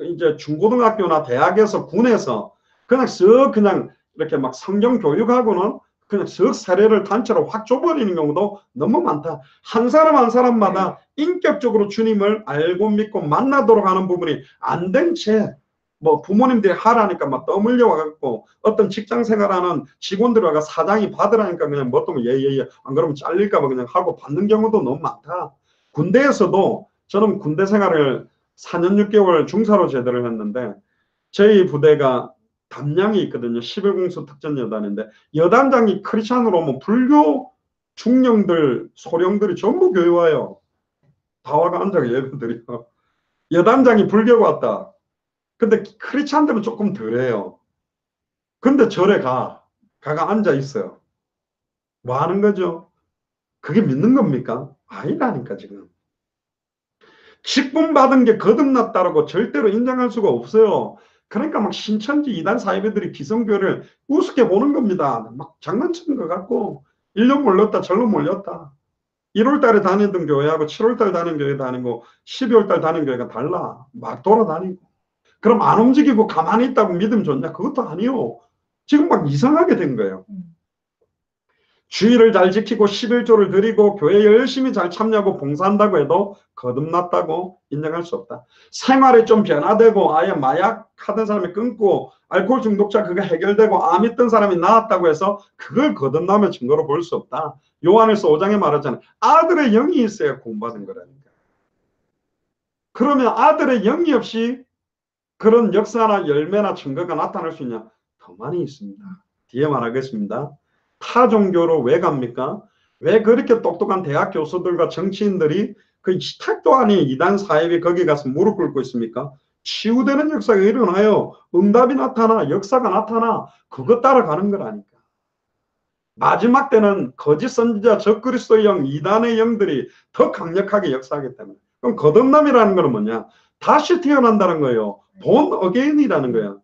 이제 중고등학교나 대학에서 군에서 그냥 쓱 그냥 이렇게 막 성경 교육하고는 그냥 쓱 세례를 단체로 확 줘버리는 경우도 너무 많다. 한 사람 한 사람마다 인격적으로 주님을 알고 믿고 만나도록 하는 부분이 안 된 채 뭐 부모님들이 하라니까 막 떠밀려 와갖고 어떤 직장 생활하는 직원들 와가 사장이 받으라니까 그냥 뭐 또 예예예 안 그러면 잘릴까봐 그냥 하고 받는 경우도 너무 많다. 군대에서도 저는 군대 생활을 4년 6개월 중사로 제대를 했는데 저희 부대가 담량이 있거든요. 11공수 특전여단인데 여단장이 크리스찬으로 오면 불교 중령들 소령들이 전부 교회 와요. 다 와가 앉아가 예배드려. 여단장이 불교가 왔다. 근데 크리스찬들은 조금 덜해요. 근데 절에 가가 앉아 있어요. 뭐 하는 거죠? 그게 믿는 겁니까? 아니라니까 지금. 직분 받은 게 거듭났다라고 절대로 인정할 수가 없어요. 그러니까 막 신천지 이단 사이비들이 기성교를 우습게 보는 겁니다. 막 장난치는 것 같고 1년 몰렸다 절로 몰렸다. 1월 달에 다니던 교회하고 7월 달 다니는 교회 다니고 12월 달 다니는 교회가 달라. 막 돌아다니고. 그럼 안 움직이고 가만히 있다고 믿음 좋냐? 그것도 아니요. 지금 막 이상하게 된 거예요. 주의를 잘 지키고 11조를 드리고 교회에 열심히 잘 참여하고 봉사한다고 해도 거듭났다고 인정할 수 없다. 생활이 좀 변화되고 아예 마약 하던 사람이 끊고 알코올 중독자 그거 해결되고 암 있던 사람이 나았다고 해서 그걸 거듭남의 증거로 볼 수 없다. 요한일서 5장에 말하잖아요. 아들의 영이 있어야 구원받은 거라니까. 그러면 아들의 영이 없이 그런 역사나 열매나 증거가 나타날 수 있냐? 더 많이 있습니다. 뒤에 말하겠습니다. 타 종교로 왜 갑니까? 왜 그렇게 똑똑한 대학 교수들과 정치인들이 그 택도 아닌 이단 사입이 거기 가서 무릎 꿇고 있습니까? 치유되는 역사가 일어나요. 응답이 나타나, 역사가 나타나. 그것 따라가는 거라니까. 마지막 때는 거짓 선지자, 적그리스도의 영, 이단의 영들이 더 강력하게 역사하기 때문에. 그럼 거듭남이라는 건 뭐냐? 다시 태어난다는 거예요. 본 어게인이라는 거야.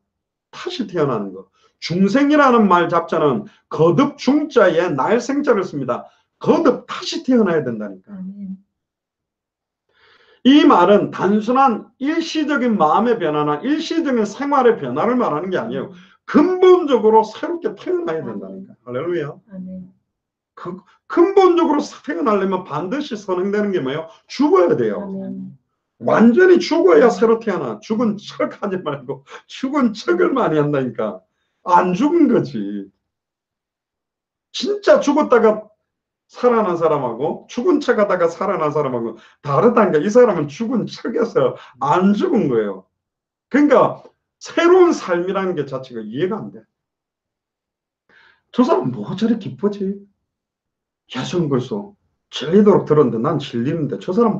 다시 태어나는 거. 중생이라는 말 잡자는 거듭 중자에 날생자를 씁니다. 거듭 다시 태어나야 된다니까. 이 말은 단순한 일시적인 마음의 변화나 일시적인 생활의 변화를 말하는 게 아니에요. 근본적으로 새롭게 태어나야 된다니까. 할렐루야. 근본적으로 태어나려면 반드시 선행되는 게 뭐예요? 죽어야 돼요. 완전히 죽어야 새로 태어나. 죽은 척 하지 말고 죽은 척을 많이 한다니까. 안 죽은 거지. 진짜 죽었다가 살아난 사람하고 죽은 척 하다가 살아난 사람하고 다르다니까. 이 사람은 죽은 척해서 안 죽은 거예요. 그러니까 새로운 삶이라는 게 자체가 이해가 안 돼. 저 사람 뭐 저리 기쁘지? 예수는 그리스도 질리도록 들었는데 난 질리는데 저 사람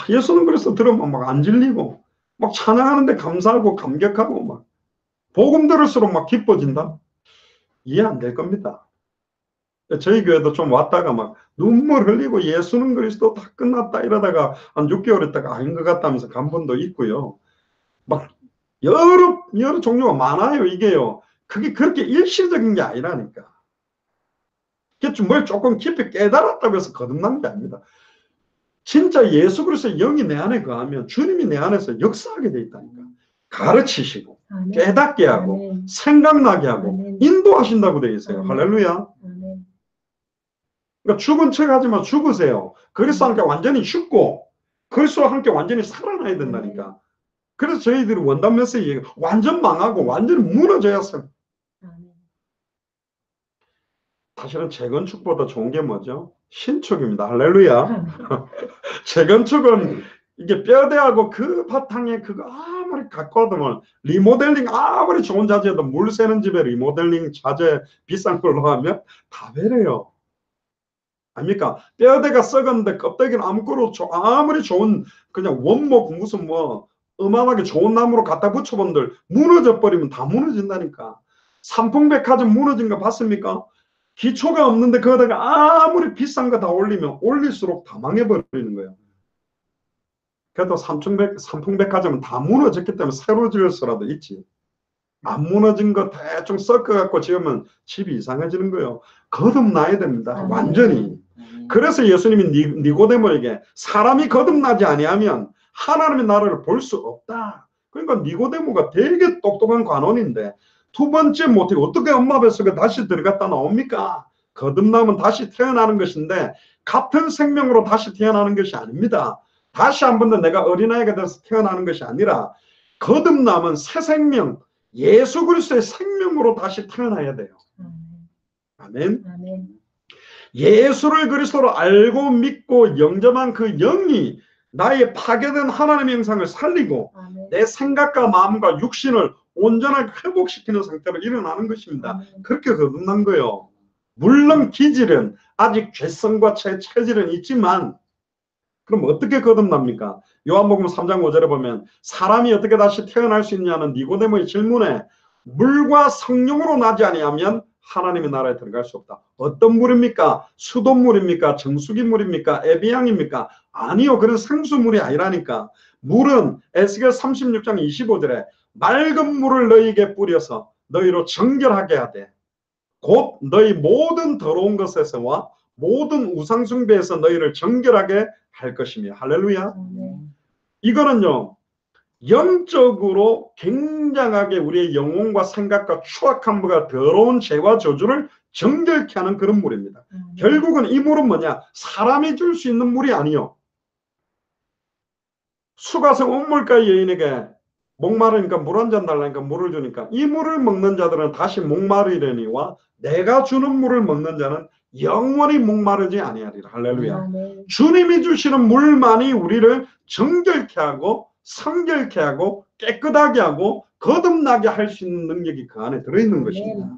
예수는 그리스도 들으면 막 안 질리고 막 찬양하는데 감사하고 감격하고 막 복음 들을수록 막 기뻐진다? 이해 안 될 겁니다. 저희 교회도 좀 왔다가 막 눈물 흘리고 예수는 그리스도 다 끝났다 이러다가 한 6개월 있다가 아닌 것 같다면서 간 분도 있고요. 막 여러 종류가 많아요. 이게요. 그게 그렇게 일시적인 게 아니라니까. 그게 뭘 조금 깊이 깨달았다고 해서 거듭난 게 아닙니다. 진짜 예수 그리스도의 영이 내 안에 거하면 주님이 내 안에서 역사하게 돼 있다니까. 가르치시고 아멘. 깨닫게 하고 아멘. 생각나게 하고 아멘. 인도하신다고 돼 있어요. 아멘. 할렐루야. 아멘. 그러니까 죽은 척 하지만 죽으세요. 그리스도와 함께 완전히 죽고 그리스도와 함께 완전히 살아나야 된다니까. 그래서 저희들이 원단 메시지 완전 망하고 완전히 무너져야 사실은 재건축보다 좋은 게 뭐죠? 신축입니다. 할렐루야. 재건축은 이게 뼈대하고 그 바탕에 그거 아무리 가꿔두면 리모델링 아무리 좋은 자재도 물 새는 집에 리모델링 자재 비싼 걸로 하면 다 베려요. 아닙니까? 뼈대가 썩었는데 껍데기는 아무리 좋은 그냥 원목 무슨 뭐 어마어마하게 좋은 나무로 갖다 붙여본들 무너져 버리면 다 무너진다니까. 삼풍백화점 무너진 거 봤습니까? 기초가 없는데 거기다가 아무리 비싼 거 다 올리면 올릴수록 다 망해버리는 거예요. 그래도 삼풍백화점은 다 무너졌기 때문에 새로 지을 수라도 있지. 안 무너진 거 대충 섞어갖고 지으면 집이 이상해지는 거예요. 거듭나야 됩니다. 완전히. 그래서 예수님이 니고데모에게 사람이 거듭나지 아니하면 하나님의 나라를 볼 수 없다. 그러니까 니고데모가 되게 똑똑한 관원인데 두 번째 못해 어떻게 엄마 뱃속에 다시 들어갔다 나옵니까? 거듭나면 다시 태어나는 것인데 같은 생명으로 다시 태어나는 것이 아닙니다. 다시 한 번 더 내가 어린아이가 돼서 태어나는 것이 아니라 거듭나면 새 생명, 예수 그리스도의 생명으로 다시 태어나야 돼요. 아멘. 아멘. 예수를 그리스도로 알고 믿고 영접한 그 영이 나의 파괴된 하나님의 형상을 살리고 아멘. 내 생각과 마음과 육신을 온전하게 회복시키는 상태로 일어나는 것입니다. 아멘. 그렇게 거듭난 거예요. 물론 기질은 아직 죄성과 체질은 있지만 그럼 어떻게 거듭납니까? 요한복음 3장 5절에 보면 사람이 어떻게 다시 태어날 수 있냐는 니고데모의 질문에 물과 성령으로 나지 아니하면 하나님의 나라에 들어갈 수 없다. 어떤 물입니까? 수돗물입니까? 정수기물입니까? 에비앙입니까? 아니요. 그런 생수물이 아니라니까. 물은 에스겔 36장 25절에 맑은 물을 너희에게 뿌려서 너희로 정결하게 하되 곧 너희 모든 더러운 것에서와 모든 우상숭배에서 너희를 정결하게 할 것이며. 할렐루야. 이거는요 영적으로 굉장하게 우리의 영혼과 생각과 추악함과 더러운 죄와 저주를 정결케 하는 그런 물입니다. 결국은 이 물은 뭐냐? 사람이 줄 수 있는 물이 아니요. 수가성 온물가 여인에게 목마르니까 물 한 잔 달라니까 물을 주니까 이 물을 먹는 자들은 다시 목마르려니와 내가 주는 물을 먹는 자는 영원히 목마르지 아니하리라. 할렐루야. 주님이 주시는 물만이 우리를 정결케 하고 성결케 하고 깨끗하게 하고 거듭나게 할 수 있는 능력이 그 안에 들어있는 것입니다.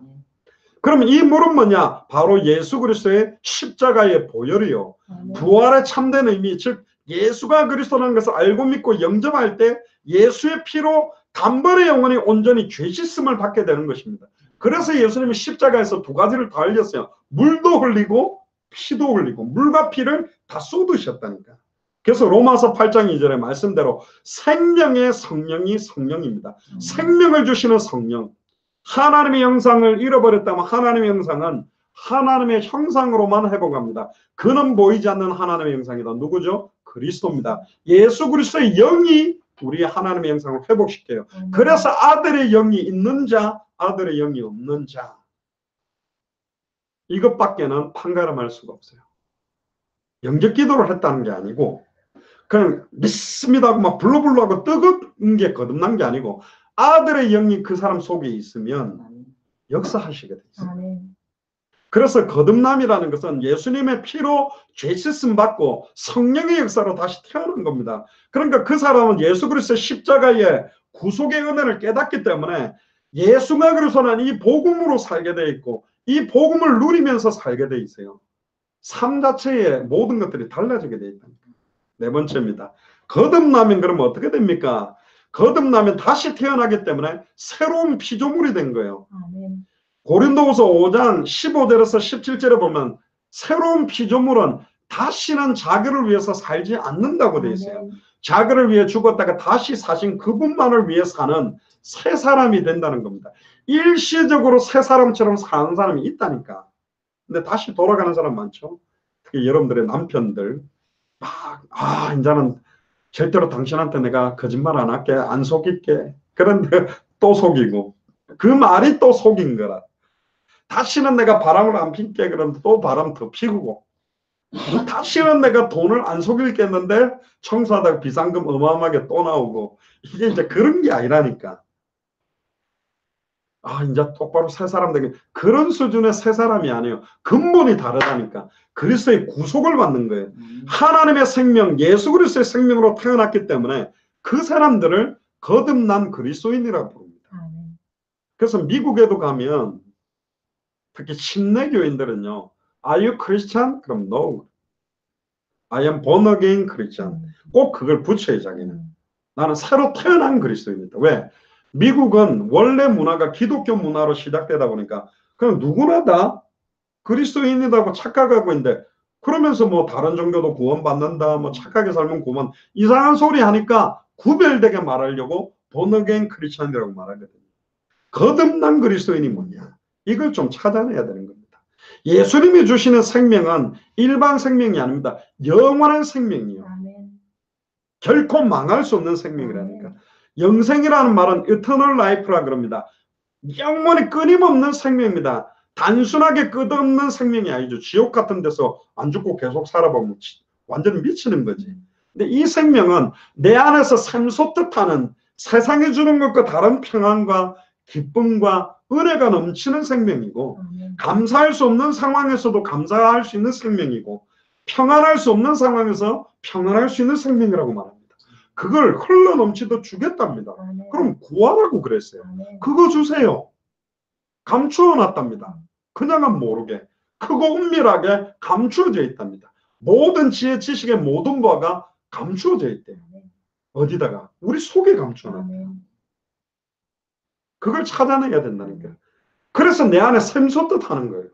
그럼 이 물은 뭐냐? 바로 예수 그리스도의 십자가의 보혈이요. 부활의 참된 의미, 즉 예수가 그리스도라는 것을 알고 믿고 영접할 때 예수의 피로 단번에 영혼이 온전히 죄 씻음을 받게 되는 것입니다. 그래서 예수님이 십자가에서 두 가지를 다 흘렸어요. 물도 흘리고 피도 흘리고, 물과 피를 다 쏟으셨다니까. 그래서 로마서 8장 2절의 말씀대로 생명의 성령이 성령입니다. 생명을 주시는 성령. 하나님의 형상을 잃어버렸다면 하나님의 형상은 하나님의 형상으로만 회복합니다. 그는 보이지 않는 하나님의 형상이다. 누구죠? 그리스도입니다. 예수 그리스도의 영이 우리 하나님의 형상을 회복시켜요. 그래서 아들의 영이 있는 자, 아들의 영이 없는 자, 이것밖에는 판가름할 수가 없어요. 영접 기도를 했다는 게 아니고 그냥 믿습니다 하고 막 불러불러하고 뜨거운 게 거듭난 게 아니고 아들의 영이 그 사람 속에 있으면 역사하시게 돼 있어요. 그래서 거듭남이라는 것은 예수님의 피로 죄 씻음 받고 성령의 역사로 다시 태어난 겁니다. 그러니까 그 사람은 예수 그리스도의 십자가의 구속의 은혜를 깨닫기 때문에 예수가 그리스도는 이 복음으로 살게 돼 있고 이 복음을 누리면서 살게 돼 있어요. 삶 자체의 모든 것들이 달라지게 돼 있다. 네 번째입니다. 거듭나면 그러면 어떻게 됩니까? 거듭나면 다시 태어나기 때문에 새로운 피조물이 된 거예요. 고린도후서 5장 15절에서 17절에 보면 새로운 피조물은 다시는 자기를 위해서 살지 않는다고 되어 있어요. 자기를 위해 죽었다가 다시 사신 그분만을 위해 사는 새 사람이 된다는 겁니다. 일시적으로 새 사람처럼 사는 사람이 있다니까. 근데 다시 돌아가는 사람 많죠. 특히 여러분들의 남편들 막 이제는 절대로 당신한테 내가 거짓말 안 할게, 안 속일게. 그런데 또 속이고 그 말이 또 속인 거라. 다시는 내가 바람을 안 필게. 그런데 또 바람 더 피우고 다시는 내가 돈을 안 속일게 했는데 청소하다가 비상금 어마어마하게 또 나오고 이게 이제 그런 게 아니라니까. 이제 똑바로 새 사람 되게 그런 수준의 새 사람이 아니에요. 근본이 다르다니까. 그리스도의 구속을 받는 거예요. 하나님의 생명, 예수 그리스도의 생명으로 태어났기 때문에 그 사람들을 거듭난 그리스도인이라고 부릅니다. 그래서 미국에도 가면 특히 침례교인들은요. Are you Christian? 그럼 no. I am born again Christian. 꼭 그걸 붙여요, 자기는. 나는 새로 태어난 그리스도인이다. 왜? 미국은 원래 문화가 기독교 문화로 시작되다 보니까 그냥 누구나 다 그리스도인이라고 착각하고 있는데 그러면서 뭐 다른 종교도 구원받는다, 뭐 착하게 살면 구원, 이상한 소리 하니까 구별되게 말하려고 born again Christian이라고 말하거든요. 거듭난 그리스도인이 뭐냐? 이걸 좀 찾아내야 되는 겁니다. 예수님이 주시는 생명은 일반 생명이 아닙니다. 영원한 생명이에요. 결코 망할 수 없는 생명이라니까. 영생이라는 말은 eternal life라 그럽니다. 영원히 끊임없는 생명입니다. 단순하게 끝없는 생명이 아니죠. 지옥 같은 데서 안 죽고 계속 살아보면 완전히 미치는 거지. 근데 이 생명은 내 안에서 샘솟듯하는 세상이 주는 것과 다른 평안과 기쁨과 은혜가 넘치는 생명이고 감사할 수 없는 상황에서도 감사할 수 있는 생명이고 평안할 수 없는 상황에서 평안할 수 있는 생명이라고 말합니다. 그걸 흘러 넘치도록 주겠답니다. 그럼 구하라고 그랬어요. 그거 주세요. 감추어 놨답니다. 그냥은 모르게 크고 은밀하게 감추어져 있답니다. 모든 지혜 지식의 모든 바가 감추어져 있대요. 어디다가? 우리 속에 감추어 놨대요. 그걸 찾아내야 된다는 거예요. 그래서 내 안에 샘솟듯 하는 거예요.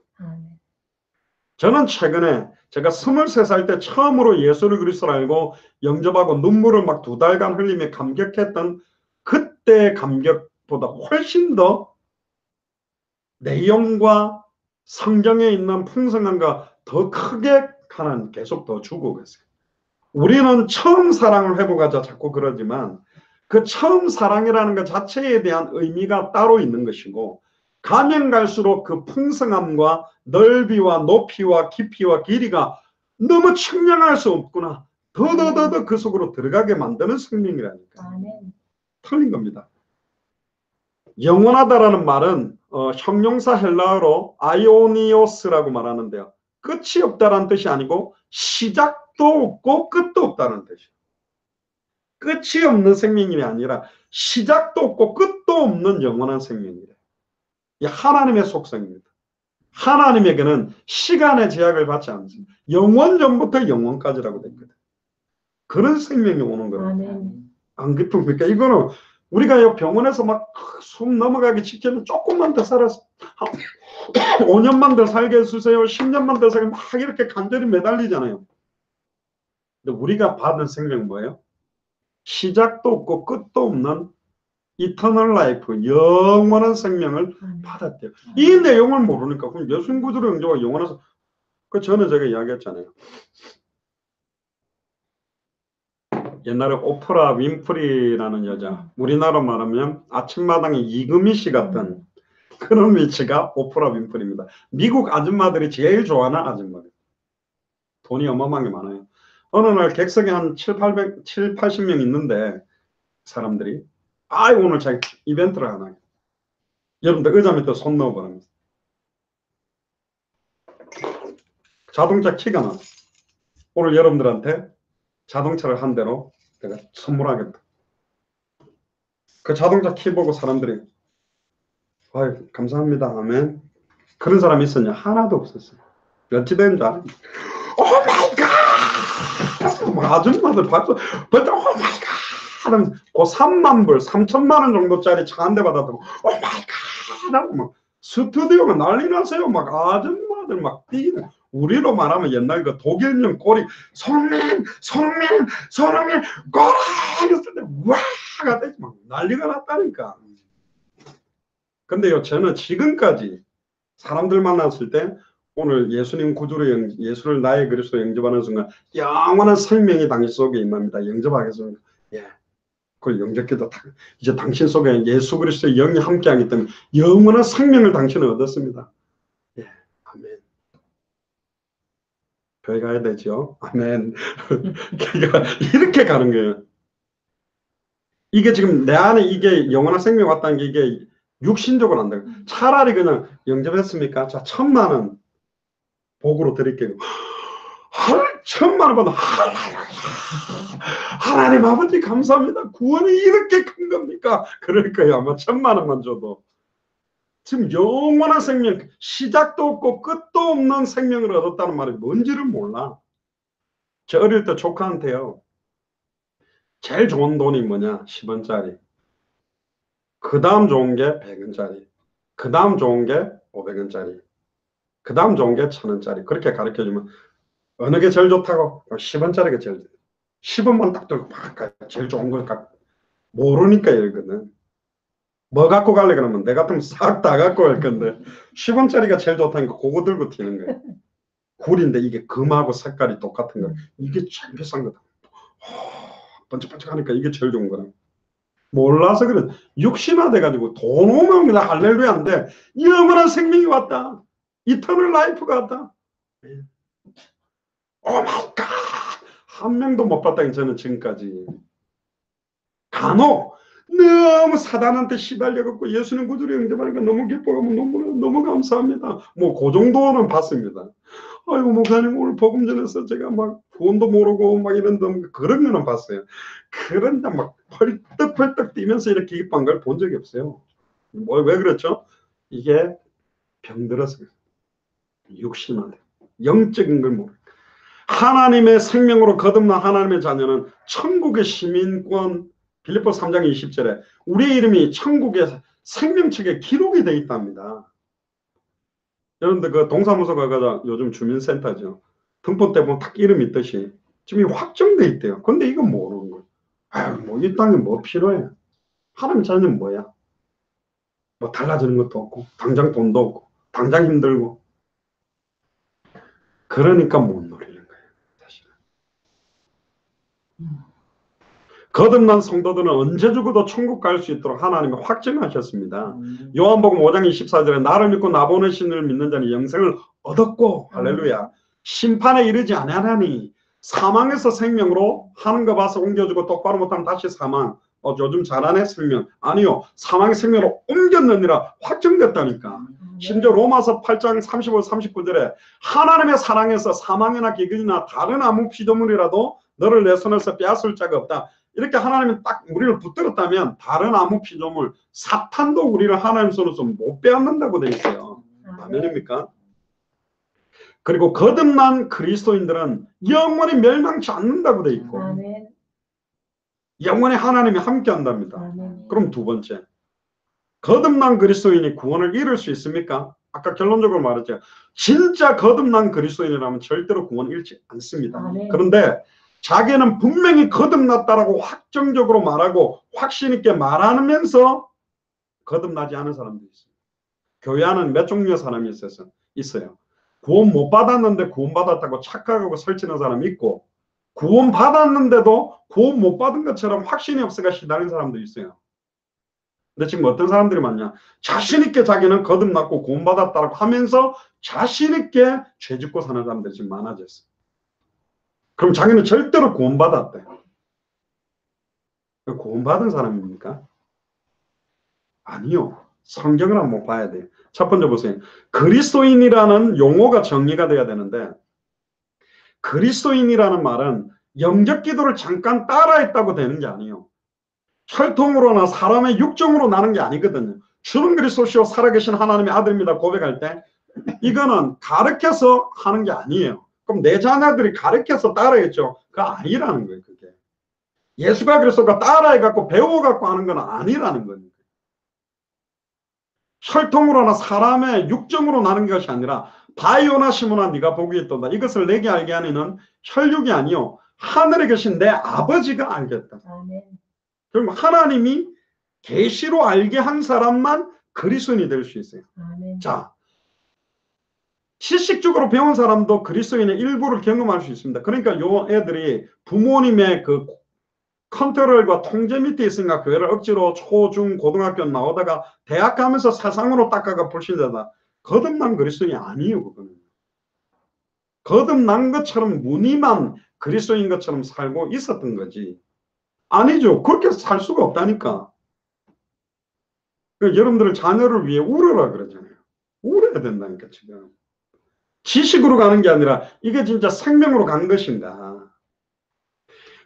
저는 최근에 제가 23살 때 처음으로 예수를 그리스도를 알고 영접하고 눈물을 막 2달간 흘리며 감격했던 그때의 감격보다 훨씬 더 내용과 성경에 있는 풍성함과 더 크게 하나님 계속 더 주고 계세요. 우리는 처음 사랑을 회복하자 자꾸 그러지만 그 처음 사랑이라는 것 자체에 대한 의미가 따로 있는 것이고 가면 갈수록 그 풍성함과 넓이와 높이와 깊이와 길이가 너무 측량할 수 없구나. 더더더더 그 속으로 들어가게 만드는 생명이라니까. 틀린 겁니다. 영원하다라는 말은 형용사 헬라어로 아이오니오스라고 말하는데요. 끝이 없다라는 뜻이 아니고 시작도 없고 끝도 없다는 뜻이에요. 끝이 없는 생명이 아니라 시작도 없고 끝도 없는 영원한 생명이래요. 이 하나님의 속성입니다. 하나님에게는 시간의 제약을 받지 않습니다. 영원 전부터 영원까지라고 돼 있거든. 그런 생명이 오는 거예요. 안 그렇습니까? 이거는 우리가 이 병원에서 막 숨 넘어가기 직전에 조금만 더 살아서 5년만 더 살게 해주세요. 10년만 더 살게 막 이렇게 간절히 매달리잖아요. 근데 우리가 받은 생명은 뭐예요? 시작도 없고 끝도 없는 이터널 라이프, 영원한 생명을 받았대요. 이 내용을 모르니까 그럼 예수님 구주로 영접하고 영원해서 그 전에 제가 이야기했잖아요. 옛날에 오프라 윈프리라는 여자, 우리나라 말하면 아침마당에 이금희 씨 같은 그런 위치가 오프라 윈프리입니다. 미국 아줌마들이 제일 좋아하는 아줌마들. 돈이 어마어마하게 많아요. 어느 날 객석에 한 80명 있는데 사람들이 오늘 자기 이벤트를 하나. 여러분들 의자 밑에 손 넣어보랍니다. 자동차 키가 나. 오늘 여러분들한테 자동차를 한 대로 내가 선물하겠다. 그 자동차 키 보고 사람들이 감사합니다 하면 그런 사람이 있었냐? 하나도 없었어요. 어찌 된 줄 알아요? 오 마이 갓! 아줌마들 박수 벌써 오 마이 갓! 하면서 그 3만 불, 3천만 원 정도짜리 차 한 대 받았다고 오 마이 갓! 하고 막 스튜디오가 난리 나세요. 막 아줌마들 막 뛰는. 우리로 말하면 옛날 그 독일령 꼬리 손흥민 꼬라 이랬을 때 와가 되지 막 난리가 났다니까. 근데요, 저는 지금까지 사람들 만났을 때 오늘 예수님 구주로 예수를 나의 그리스도 영접하는 순간 영원한 생명이 당신 속에 임합니다. 영접하겠습니다. 예. 그걸 영접기도 이제 당신 속에 예수 그리스도의 영이 함께하기 때문에 영원한 생명을 당신은 얻었습니다. 예. 아멘. 교회 가야 되죠. 아멘. 그러니까 이렇게 가는 거예요. 이게 지금 내 안에 이게 영원한 생명 왔다는 게 이게 육신적으로 안 돼요. 차라리 그냥 영접했습니까? 자, 1,000만 원 복으로 드릴게요. 1,000만 원 받아. 하나님 아버지 감사합니다. 구원이 이렇게 큰 겁니까? 그럴 거예요. 아마 1,000만 원만 줘도. 지금 영원한 생명, 시작도 없고 끝도 없는 생명을 얻었다는 말이 뭔지를 몰라. 저 어릴 때 조카한테요. 제일 좋은 돈이 뭐냐? 10원짜리. 그 다음 좋은 게 100원짜리. 그 다음 좋은 게 500원짜리. 그 다음 좋은 게 1,000원짜리. 그렇게 가르쳐주면 어느 게 제일 좋다고? 10원짜리가 제일 좋다. 10원만 딱 들고 막 제일 좋은 걸 모르니까 이러거든. 뭐 갖고 갈래 그러면 내 같으면 싹 다 갖고 갈 건데 10원짜리가 제일 좋다니까 그거 들고 튀는 거야. 굴인데 이게 금하고 색깔이 똑같은 거야. 이게 제일 비싼 거다. 번쩍번쩍하니까 이게 제일 좋은 거라. 몰라서 그래. 육신화 돼가지고 돈 오면 그냥 할렐루야인데 영원한 생명이 왔다. 이터널 라이프가 왔다. 오 마이 갓! 한 명도 못 봤다. 저는 지금까지. 간혹 너무 사단한테 시달려갖고 예수님 구주로 영접하니까 너무 기뻐하고 너무 감사합니다. 뭐 그 정도는 봤습니다. 아이고 목사님 오늘 복음 전해서 제가 막 구원도 모르고 막 이런 그런 거는 봤어요. 그런데 막 펄떡펄떡 뛰면서 이렇게 기뻐한 걸 본 적이 없어요. 뭐 왜 그렇죠? 이게 병들어서 육신화돼. 영적인 걸 모르. 하나님의 생명으로 거듭난 하나님의 자녀는 천국의 시민권. 빌립보 3장 20절에 우리의 이름이 천국의 생명책에 기록이 되어 있답니다. 여러분들 그 동사무소 가서 요즘 주민센터죠. 등본 때 보면 딱 이름이 있듯이 지금 확정돼 있대요. 근데 이건 모르는 거예요. 아유, 뭐 이 땅에 뭐 필요해? 하나님 자녀는 뭐야? 뭐 달라지는 것도 없고 당장 돈도 없고 당장 힘들고 그러니까 못 누리는 거예요. 사실은. 거듭난 성도들은 언제 죽어도 천국 갈 수 있도록 하나님이 확증하셨습니다. 요한복음 5장 24절에 나를 믿고 나보는 신을 믿는 자는 영생을 얻었고 할렐루야. 심판에 이르지 아니하나니 사망에서 생명으로 하는 거 봐서 옮겨주고 똑바로 못하면 다시 사망. 요즘 잘하네 생명. 아니요. 사망의 생명으로 옮겼느니라 확정됐다니까. 심지어 로마서 8장 35, 39절에 하나님의 사랑에서 사망이나 기근이나 다른 아무 피조물이라도 너를 내 손에서 빼앗을 자가 없다. 이렇게 하나님이 딱 우리를 붙들었다면 다른 아무 피조물, 사탄도 우리를 하나님 손에서 못 빼앗는다고 되어 있어요. 아멘입니까? 그리고 거듭난 그리스도인들은 영원히 멸망치 않는다고 돼 있고 아멘. 영원히 하나님이 함께 한답니다. 아멘. 그럼 두 번째, 거듭난 그리스도인이 구원을 이룰 수 있습니까? 아까 결론적으로 말했죠. 진짜 거듭난 그리스도인이라면 절대로 구원 잃지 않습니다. 아멘. 그런데 자기는 분명히 거듭났다라고 확정적으로 말하고 확신 있게 말하면서 거듭나지 않은 사람도 있어요. 교회 안은 몇 종류의 사람이 있어요. 구원 못 받았는데 구원 받았다고 착각하고 설치는 사람이 있고, 구원 받았는데도 구원 못 받은 것처럼 확신이 없어가 시달린 사람도 있어요. 근데 지금 어떤 사람들이 많냐? 자신 있게 자기는 거듭났고 구원 받았다고 하면서 자신 있게 죄 짓고 사는 사람들이 지금 많아졌어요. 그럼 자기는 절대로 구원 받았대. 구원 받은 사람입니까? 아니요. 성경을 한번 봐야 돼요. 첫 번째 보세요. 그리스도인이라는 용어가 정리가 돼야 되는데, 그리스도인이라는 말은 영적 기도를 잠깐 따라했다고 되는 게 아니에요. 혈통으로나 사람의 육정으로 나는 게 아니거든요. 주는 그리스도시요 살아계신 하나님의 아들입니다 고백할 때 이거는 가르쳐서 하는 게 아니에요. 그럼 내 자녀들이 가르쳐서 따라했죠. 그거 아니라는 거예요. 그게 예수가 그리스도가 따라해갖고 배워갖고 하는 건 아니라는 거예요. 혈통으로나 사람의 육정으로 나는 것이 아니라 바이오나 시모나 네가 보기에 있도다. 이것을 내게 알게 하는 혈육이 아니요 하늘에 계신 내 아버지가 알겠다. 아멘. 그럼 하나님이 계시로 알게 한 사람만 그리스도인이 될 수 있어요. 아멘. 자, 지식적으로 배운 사람도 그리스도인의 일부를 경험할 수 있습니다. 그러니까 요 애들이 부모님의 그 컨트롤과 통제 밑에 있으니까 교회를 억지로 초, 중, 고등학교 나오다가 대학 가면서 사상으로 닦아가 불신자다. 거듭난 그리스도인이 아니에요. 그거는. 거듭난 것처럼 무늬만 그리스도인 것처럼 살고 있었던 거지. 아니죠. 그렇게 살 수가 없다니까. 여러분들 자녀를 위해 울어라 그러잖아요. 울어야 된다니까 지금. 지식으로 가는 게 아니라 이게 진짜 생명으로 간 것인가.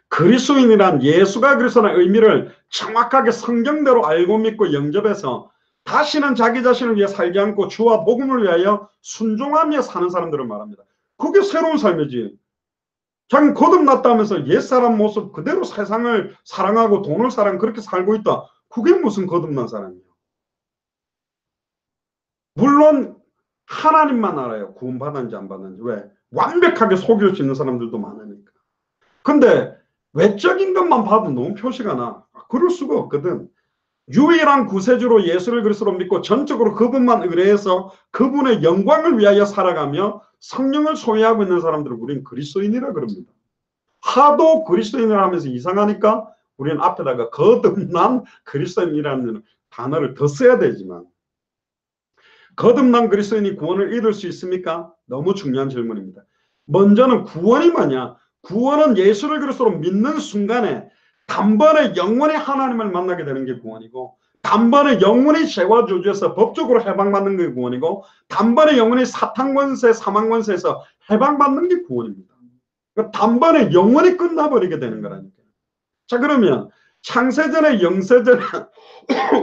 그리스도인이란 예수가 그리스도라는 의미를 정확하게 성경대로 알고 믿고 영접해서 다시는 자기 자신을 위해 살지 않고 주와 복음을 위하여 순종하며 사는 사람들을 말합니다. 그게 새로운 삶이지. 자기는 거듭났다면서 옛사람 모습 그대로 세상을 사랑하고 돈을 사랑 그렇게 살고 있다. 그게 무슨 거듭난 사람이에요. 물론 하나님만 알아요. 구원 받았는지 안 받았는지. 왜? 완벽하게 속일 수 있는 사람들도 많으니까. 근데 외적인 것만 봐도 너무 표시가 나. 그럴 수가 없거든. 유일한 구세주로 예수를 그리스도로 믿고 전적으로 그분만 의뢰해서 그분의 영광을 위하여 살아가며 성령을 소유하고 있는 사람들을 우리는 그리스도인이라 그럽니다. 하도 그리스도인을 하면서 이상하니까 우리는 앞에다가 거듭난 그리스도인이라는 단어를 더 써야 되지만, 거듭난 그리스도인이 구원을 이룰 수 있습니까? 너무 중요한 질문입니다. 먼저는 구원이 뭐냐? 구원은 예수를 그리스도로 믿는 순간에 단번에 영원히 하나님을 만나게 되는 게 구원이고, 단번에 영원히 죄와 저주에서 법적으로 해방받는 게 구원이고, 단번에 영원히 사탄 권세, 사망 권세에서 해방받는 게 구원입니다. 그러니까 단번에 영원히 끝나버리게 되는 거라니까요. 자, 그러면 창세전에 영세전에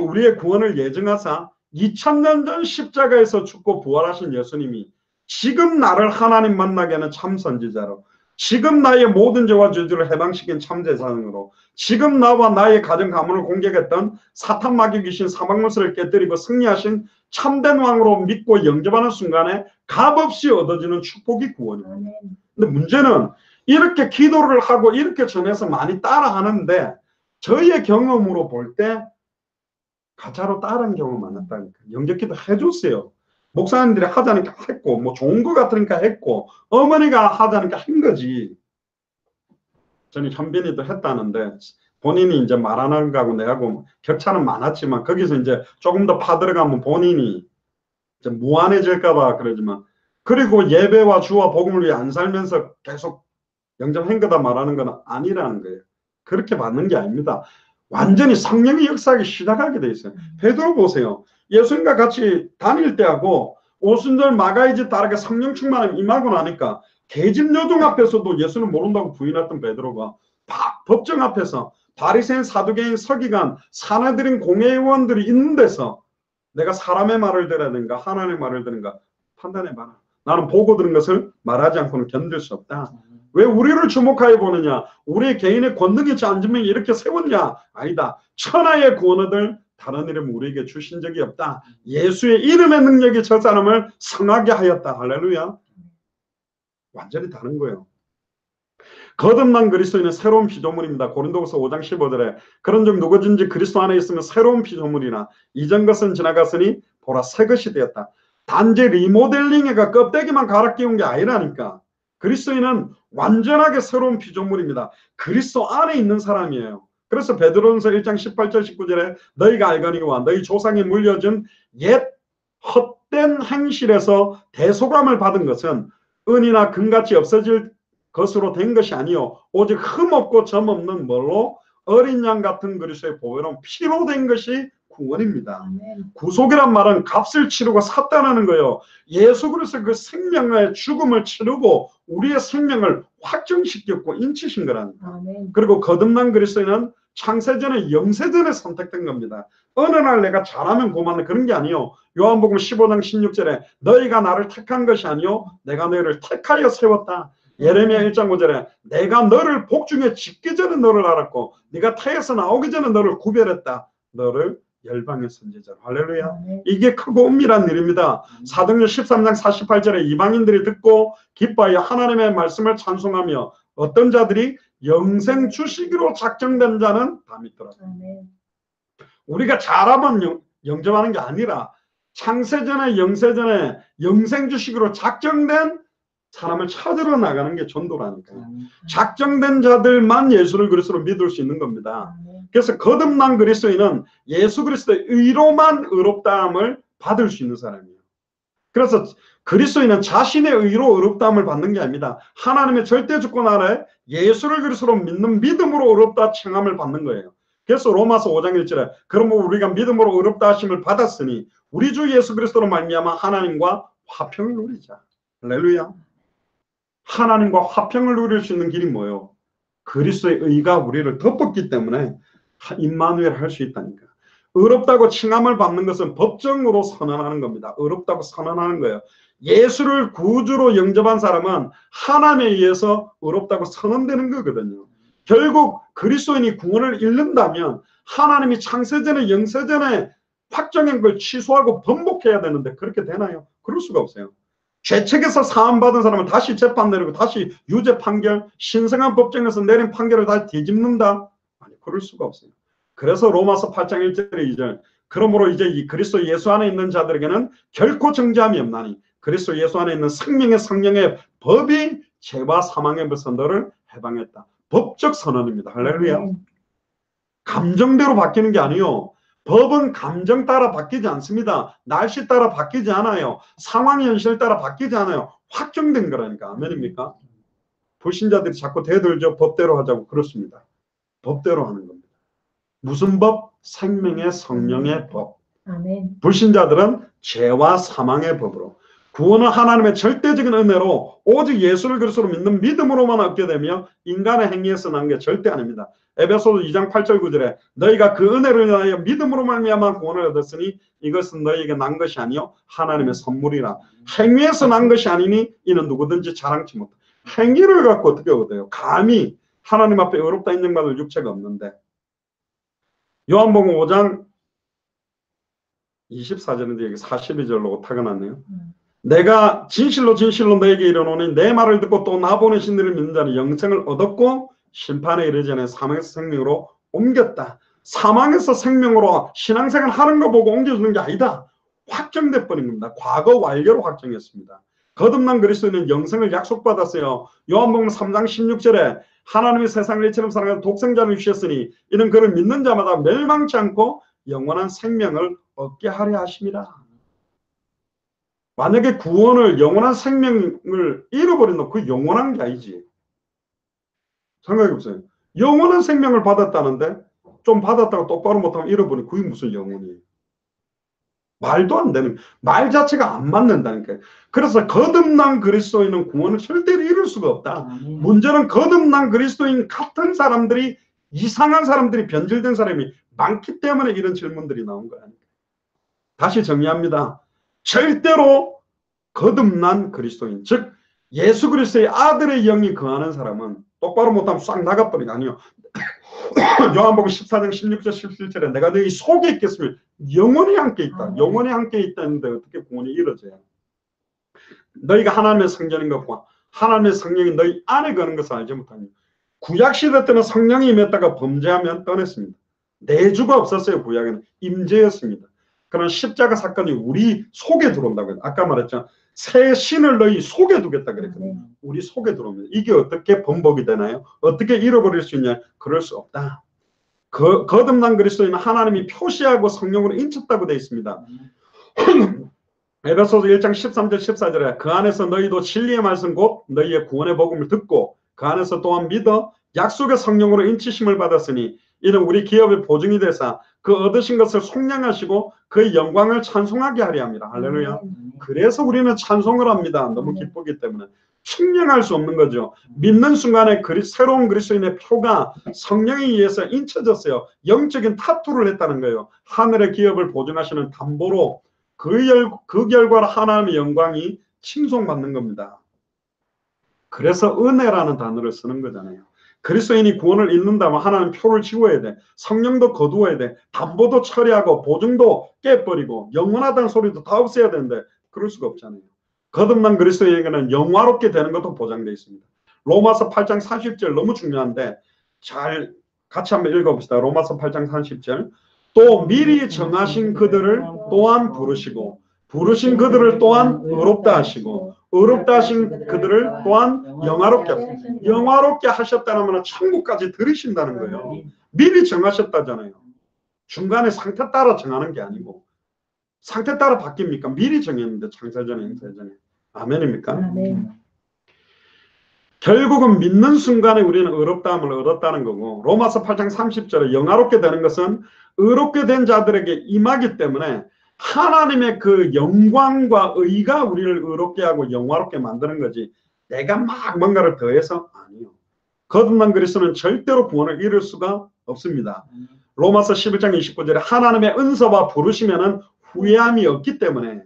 우리의 구원을 예정하사 2000년 전 십자가에서 죽고 부활하신 예수님이 지금 나를 하나님 만나게 하는 참 선지자로, 지금 나의 모든 죄와 저주를 해방시킨 참제사장으로, 지금 나와 나의 가정 가문을 공격했던 사탄 마귀 귀신 사망문서를 깨뜨리고 승리하신 참된 왕으로 믿고 영접하는 순간에 값없이 얻어지는 축복이 구원입니다. 근데 문제는 이렇게 기도를 하고 이렇게 전해서 많이 따라하는데 저희의 경험으로 볼 때 가짜로 따라한 경우가 많았다니까. 영접기도 해줬어요. 목사님들이 하자니까 했고, 뭐 좋은 거 같으니까 했고, 어머니가 하자니까 한 거지. 저는 현빈이도 했다는데 본인이 이제 말 안 하는 거하고 내하고 격차는 많았지만 거기서 이제 조금 더 파들어가면 본인이 이제 무한해질까봐 그러지만, 그리고 예배와 주와 복음을 위해 안 살면서 계속 영접한 거다 말하는 건 아니라는 거예요. 그렇게 받는 게 아닙니다. 완전히 성령의 역사하기 시작하게 돼 있어요. 베드로 보세요. 예수님과 같이 다닐 때하고 오순절 마가의 집 다르게 성령 충만함 임하고 나니까 계집 여종 앞에서도 예수는 모른다고 부인했던 베드로가 법정 앞에서 바리새인 사두개인 서기관 사내들인 공회의원들이 있는 데서 내가 사람의 말을 들어야 되는가 하나님의 말을 들은가 판단해봐라. 나는 보고 들은 것을 말하지 않고는 견딜 수 없다. 왜 우리를 주목하여 보느냐? 우리의 개인의 권능이 앉으면 이렇게 세웠냐? 아니다. 천하의 구원을 다른 이름 우리에게 주신 적이 없다. 예수의 이름의 능력이 저 사람을 성하게 하였다. 할렐루야. 완전히 다른 거예요. 거듭난 그리스도인은 새로운 피조물입니다. 고린도후서 5장 15절에 그런즉 누구든지 그리스도 안에 있으면 새로운 피조물이나 이전 것은 지나갔으니 보라 새 것이 되었다. 단지 리모델링해가 껍데기만 갈아 끼운 게 아니라니까. 그리스도인은 완전하게 새로운 피조물입니다. 그리스도 안에 있는 사람이에요. 그래서 베드로전서 1장 18절 19절에 너희가 알거니와 너희 조상이 물려준 옛 헛된 행실에서 대속함을 받은 것은 은이나 금같이 없어질 것으로 된 것이 아니요 오직 흠없고 점없는 뭘로 어린 양 같은 그리스도의 보혈로 피로 된 것이 구원입니다. 구속이란 말은 값을 치르고 샀다는 거예요. 예수 그리스도의 그 생명의 죽음을 치르고 우리의 생명을 확정시켰고 인치신 거라니까. 그리고 거듭난 그리스도인은 창세전에 영세전에 선택된 겁니다. 어느 날 내가 잘하면 고마는 그런 게 아니요. 요한복음 15장 16절에 너희가 나를 택한 것이 아니요 내가 너희를 택하여 세웠다. 예레미야 1장 5절에 내가 너를 복중에 짓기 전에 너를 알았고 네가 태에서 나오기 전에 너를 구별했다. 너를 열방의 선지자로. 할렐루야. 이게 크고 은밀한 일입니다. 사도행전 13장 48절에 이방인들이 듣고 기뻐하여 하나님의 말씀을 찬송하며 어떤 자들이 영생 주시기로 작정된 자는 다 믿더라. 우리가 잘하면 영접하는 게 아니라 창세전에 영세전에 영생 주시기로 작정된 사람을 찾으러 나가는 게 전도라니까요. 작정된 자들만 예수를 그리스도로 믿을 수 있는 겁니다. 그래서 거듭난 그리스도인은 예수 그리스도의 의로만 의롭다함을 받을 수 있는 사람이에요. 그래서 그리스도인은 자신의 의로 의롭다함을 받는 게 아닙니다. 하나님의 절대 주권 아래 예수를 그리스도로 믿는 믿음으로 의롭다 칭함을 받는 거예요. 그래서 로마서 5장 1절에 그러므로 우리가 믿음으로 의롭다 하심을 받았으니 우리 주 예수 그리스도로 말미암아 하나님과 화평을 누리자. 할렐루야. 하나님과 화평을 누릴 수 있는 길이 뭐예요? 그리스도의 의가 우리를 덮었기 때문에 임마누엘 할 수 있다니까. 의롭다고 칭함을 받는 것은 법정으로 선언하는 겁니다. 의롭다고 선언하는 거예요. 예수를 구주로 영접한 사람은 하나님에 의해서 의롭다고 선언되는 거거든요. 결국 그리스도인이 구원을 잃는다면 하나님이 창세전에 영세전에 확정한 걸 취소하고 번복해야 되는데 그렇게 되나요? 그럴 수가 없어요. 죄책에서 사함받은 사람은 다시 재판 내리고 다시 유죄 판결, 신성한 법정에서 내린 판결을 다시 뒤집는다? 아니, 그럴 수가 없어요. 그래서 로마서 8장 1절 2절 그러므로 이제 이 그리스도 예수 안에 있는 자들에게는 결코 정죄함이 없나니 그리스도 예수 안에 있는 생명의 성령의 법이 죄와 사망의 벌써 너를 해방했다. 법적 선언입니다. 할렐루야. 감정대로 바뀌는 게 아니요. 법은 감정 따라 바뀌지 않습니다. 날씨 따라 바뀌지 않아요. 상황 현실 따라 바뀌지 않아요. 확정된 거라니까. 아멘입니까? 불신자들이 자꾸 대들죠. 법대로 하자고. 그렇습니다. 법대로 하는 겁니다. 무슨 법? 생명의 성령의 법. 아멘. 불신자들은 죄와 사망의 법으로. 구원은 하나님의 절대적인 은혜로 오직 예수를 그리스도로 믿는 믿음으로만 얻게 되며 인간의 행위에서 난 게 절대 아닙니다. 에베소서 2장 8절 9절에 너희가 그 은혜를 인하여 믿음으로 말미암아 구원을 얻었으니 이것은 너희에게 난 것이 아니요 하나님의 선물이라. 행위에서 난 것이 아니니 이는 누구든지 자랑치 못해. 행위를 갖고 어떻게 얻어요? 감히 하나님 앞에 의롭다 인정받을 육체가 없는데. 요한복음 5장 24절인데 여기 42절로 오타가 났네요. 내가 진실로 진실로 너에게 이르노니 내 말을 듣고 또 나 보내신 이를 믿는 자는 영생을 얻었고 심판에 이르기 전에 사망에서 생명으로 옮겼다. 사망에서 생명으로 신앙생활 하는 거 보고 옮겨주는 게 아니다. 확정돼 버린 겁니다. 과거 완료로 확정했습니다. 거듭난 그리스도인은 영생을 약속받았어요. 요한복음 3장 16절에 하나님이 세상을 이처럼 사랑하여 독생자를 주셨으니 이는 그를 믿는 자마다 멸망치 않고 영원한 생명을 얻게 하려 하심이라. 만약에 구원을 영원한 생명을 잃어버린다면 그 영원한 게 아니지. 생각해 보세요. 영원한 생명을 받았다는데 좀 받았다가 똑바로 못하면 잃어버리면 그게 무슨 영혼이에요. 말도 안 되는 말 자체가 안 맞는다니까요. 그래서 거듭난 그리스도인은 구원을 절대로 잃을 수가 없다. 문제는 거듭난 그리스도인 같은 사람들이 이상한 사람들이 변질된 사람이 많기 때문에 이런 질문들이 나온 거야. 다시 정리합니다. 절대로 거듭난 그리스도인, 즉 예수 그리스도의 아들의 영이 거하는 사람은 똑바로 못하면 싹 나가버리가 아니요. 요한복음 14장 16절 17절에 내가 너희 속에 있겠으면 영원히 함께 있다. 영원히 함께 있다는데 어떻게 구원이 이루어져요? 너희가 하나님의 성전인 것과 하나님의 성령이 너희 안에 거는 것을 알지 못하니. 구약시대 때는 성령이 임했다가 범죄하면 떠났습니다. 내주가 없었어요. 구약에는 임재였습니다. 그런 십자가 사건이 우리 속에 들어온다고 해요. 아까 말했죠. 새 신을 너희 속에 두겠다 그랬거든요. 우리 속에 들어옵니다. 이게 어떻게 번복이 되나요? 어떻게 잃어버릴 수 있냐? 그럴 수 없다. 거듭난 그리스도인은 하나님이 표시하고 성령으로 인쳤다고 되어 있습니다. 에베소서 1장 13절 14절에 그 안에서 너희도 진리의 말씀 곧 너희의 구원의 복음을 듣고 그 안에서 또한 믿어 약속의 성령으로 인치심을 받았으니 이는 우리 기업의 보증이 되사 그 얻으신 것을 속량하시고 그의 영광을 찬송하게 하려 합니다. 할렐루야. 그래서 우리는 찬송을 합니다. 너무 기쁘기 때문에. 측량할 수 없는 거죠. 믿는 순간에 새로운 그리스도인의 표가 성령에 의해서 인쳐졌어요. 영적인 타투를 했다는 거예요. 하늘의 기업을 보증하시는 담보로 그 결과로 하나님의 영광이 칭송받는 겁니다. 그래서 은혜라는 단어를 쓰는 거잖아요. 그리스도인이 구원을 잃는다면 하나님 표를 지워야 돼. 성령도 거두어야 돼. 담보도 처리하고 보증도 깨버리고 영원하다는 소리도 다 없애야 되는데 그럴 수가 없잖아요. 거듭난 그리스도인에게는 영화롭게 되는 것도 보장되어 있습니다. 로마서 8장 40절 너무 중요한데 잘 같이 한번 읽어봅시다. 로마서 8장 40절. 또 미리 정하신 그들을 또한 부르시고 부르신 그들을 또한 의롭다 하시고 의롭다 하신 그들을 또한 영화롭게 하셨다는 천국까지 들으신다는 거예요. 미리 정하셨다잖아요. 중간에 상태 따라 정하는 게 아니고 상태 따라 바뀝니까? 미리 정했는데 창세전에 행세전에. 아멘입니까? 아멘. 결국은 믿는 순간에 우리는 의롭다함을 얻었다는 거고 로마서 8장 30절에 영화롭게 되는 것은 의롭게 된 자들에게 임하기 때문에 하나님의 그 영광과 의가 우리를 의롭게 하고 영화롭게 만드는 거지 내가 막 뭔가를 더해서 아니요. 거듭난 그리스도는 절대로 구원을 잃을 수가 없습니다. 로마서 11장 29절에 하나님의 은사와 부르시면은 후회함이 없기 때문에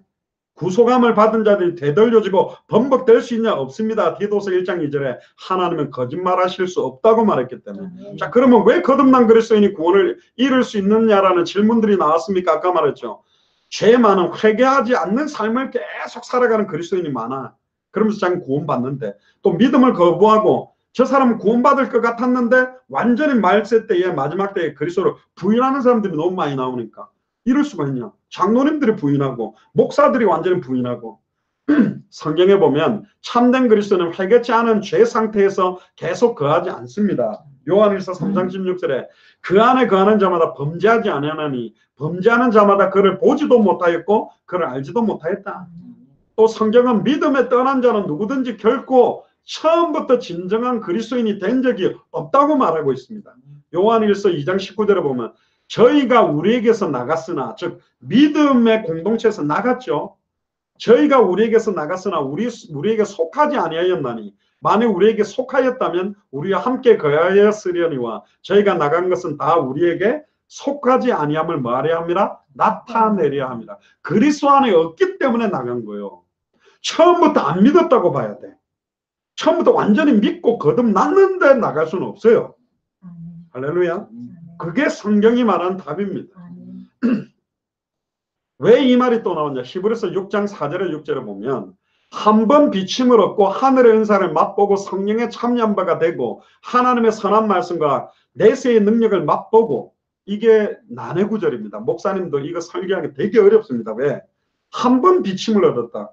구속함을 받은 자들이 되돌려지고 번복될 수 있냐? 없습니다. 디도서 1장 2절에 하나님은 거짓말하실 수 없다고 말했기 때문에. 자, 그러면 왜 거듭난 그리스도인이 구원을 잃을 수 있느냐라는 질문들이 나왔습니까? 아까 말했죠. 죄 많은 회개하지 않는 삶을 계속 살아가는 그리스도인이 많아. 그러면서 자기 구원받는데 또 믿음을 거부하고 저 사람은 구원받을 것 같았는데 완전히 말세 때에 마지막 때에 그리스도를 부인하는 사람들이 너무 많이 나오니까 이럴 수가 있냐. 장로님들이 부인하고 목사들이 완전히 부인하고 성경에 보면 참된 그리스도는 회개치 않은 죄 상태에서 계속 거하지 않습니다. 요한일서 3장 16절에 그 안에 거하는 자마다 범죄하지 아니하나니 범죄하는 자마다 그를 보지도 못하였고 그를 알지도 못하였다. 또 성경은 믿음에 떠난 자는 누구든지 결코 처음부터 진정한 그리스도인이 된 적이 없다고 말하고 있습니다. 요한일서 2장 19절에 보면 저희가 우리에게서 나갔으나 즉 믿음의 공동체에서 나갔죠. 저희가 우리에게서 나갔으나 우리에게 속하지 아니하였나니 만약 우리에게 속하였다면 우리와 함께 거하였으려니와 저희가 나간 것은 다 우리에게 속하지 아니함을 말해야 합니다. 나타내려 합니다. 그리스도 안에 없기 때문에 나간 거예요. 처음부터 안 믿었다고 봐야 돼. 처음부터 완전히 믿고 거듭났는데 나갈 수는 없어요. 할렐루야. 그게 성경이 말하는 답입니다. 왜 이 말이 또 나오냐? 히브리서 6장 4절에 6절에 보면 한 번 비침을 얻고 하늘의 은사를 맛보고 성령에 참여한 바가 되고 하나님의 선한 말씀과 내세의 능력을 맛보고 이게 난해 구절입니다. 목사님도 이거 설계하기 되게 어렵습니다. 왜? 한 번 비침을 얻었다.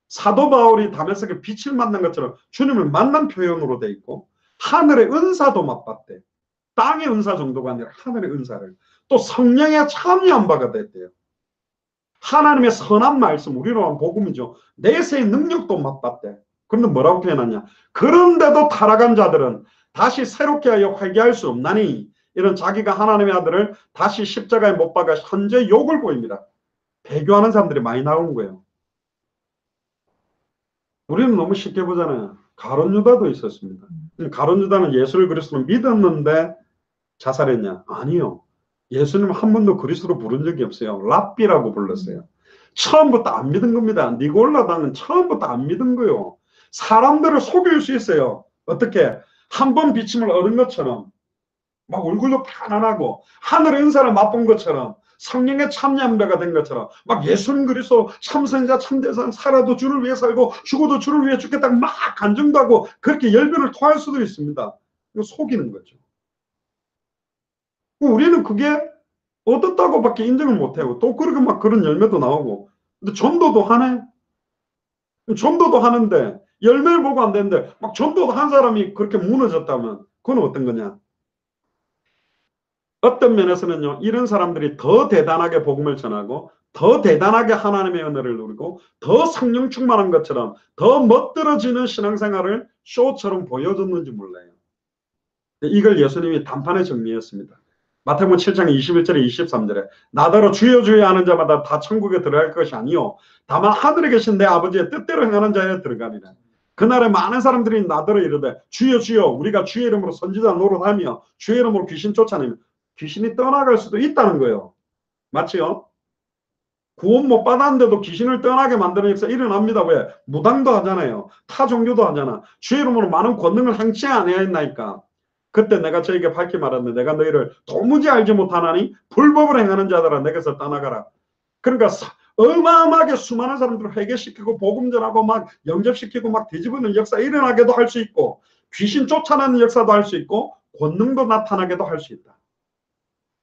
사도 바울이 다메섹에 빛을 만난 것처럼 주님을 만난 표현으로 돼 있고 하늘의 은사도 맛봤대. 땅의 은사 정도가 아니라 하늘의 은사를 또 성령에 참여한 바가 됐대요. 하나님의 선한 말씀, 우리로 하면 복음이죠. 내세의 능력도 맛봤대. 그런데 뭐라고 표현하냐? 그런데도 타락한 자들은 다시 새롭게 하여 회개할 수 없나니 이런 자기가 하나님의 아들을 다시 십자가에 못 박아 현재 욕을 보입니다. 배교하는 사람들이 많이 나오는 거예요. 우리는 너무 쉽게 보잖아요. 가룟 유다도 있었습니다. 가룟 유다는 예수를 그리스도로 믿었는데 자살했냐? 아니요. 예수님 한 번도 그리스도로 부른 적이 없어요. 랍비라고 불렀어요. 처음부터 안 믿은 겁니다. 니골라당은 처음부터 안 믿은 거요. 사람들을 속일 수 있어요. 어떻게? 한 번 비침을 얻은 것처럼, 막 얼굴도 편안하고 하늘의 은사를 맛본 것처럼, 성령의 참여함배가 된 것처럼, 막 예수님 그리스도 참선자 참대선, 살아도 주를 위해 살고 죽어도 주를 위해 죽겠다고 막 간증도 하고 그렇게 열변을 토할 수도 있습니다. 이거 속이는 거죠. 우리는 그게 얻었다고밖에 인정을 못해요. 또 그렇게 막 그런 열매도 나오고. 근데 전도도 하네. 전도도 하는데 열매를 보고 안 되는데 막 전도도 한 사람이 그렇게 무너졌다면 그건 어떤 거냐? 어떤 면에서는요, 이런 사람들이 더 대단하게 복음을 전하고 더 대단하게 하나님의 은혜를 누리고 더 성령 충만한 것처럼 더 멋들어지는 신앙생활을 쇼처럼 보여줬는지 몰라요. 이걸 예수님이 단판에 정리했습니다. 마태복음 7장 21절에 23절에 나더러 주여 주여 하는 자마다 다 천국에 들어갈 것이 아니요 다만 하늘에 계신 내 아버지의 뜻대로 행하는 자에 들어가리라. 그날에 많은 사람들이 나더러 이르되 주여 주여 우리가 주의 이름으로 선지자 노릇하며 주의 이름으로 귀신 쫓아내며 귀신이 떠나갈 수도 있다는 거예요. 맞지요? 구원 못 받았는데도 귀신을 떠나게 만드는 역사 일어납니다. 왜? 무당도 하잖아요. 타 종교도 하잖아. 주의 이름으로 많은 권능을 행치 아니하였나이까. 그때 내가 저에게 밝히 말하는데 내가 너희를 도무지 알지 못하나니 불법을 행하는 자들아 내게서 떠나가라. 그러니까 어마어마하게 수많은 사람들을 회개시키고 복음 전하고 막 영접시키고 막 뒤집어는 역사 일어나게도 할 수 있고 귀신 쫓아내는 역사도 할 수 있고 권능도 나타나게도 할 수 있다.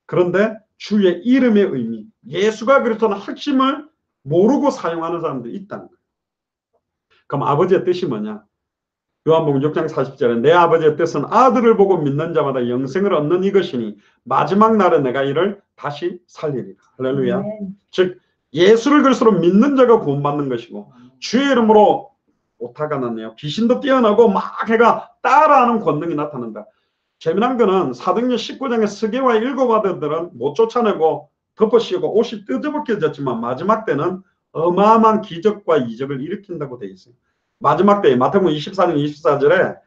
그런데 주의 이름의 의미, 예수가 그리스도는 핵심을 모르고 사용하는 사람들이 있다는 거예요. 그럼 아버지의 뜻이 뭐냐? 요한복음 6장 40절에 내 아버지의 뜻은 아들을 보고 믿는 자마다 영생을 얻는 이것이니 마지막 날에 내가 이를 다시 살리리라. 할렐루야. 즉 예수를 그리스도로 믿는 자가 구원받는 것이고 주의 이름으로 오타가 났네요. 귀신도 뛰어나고 막 해가 따라하는 권능이 나타난다. 재미난 거는 사도행전 19장의 스게와 일곱 아들들은 못 쫓아내고 덮어씌우고 옷이 뜯어벗겨졌지만 마지막 때는 어마어마한 기적과 이적을 일으킨다고 되어 있어요. 마지막 때에 마태복음 24장 24절에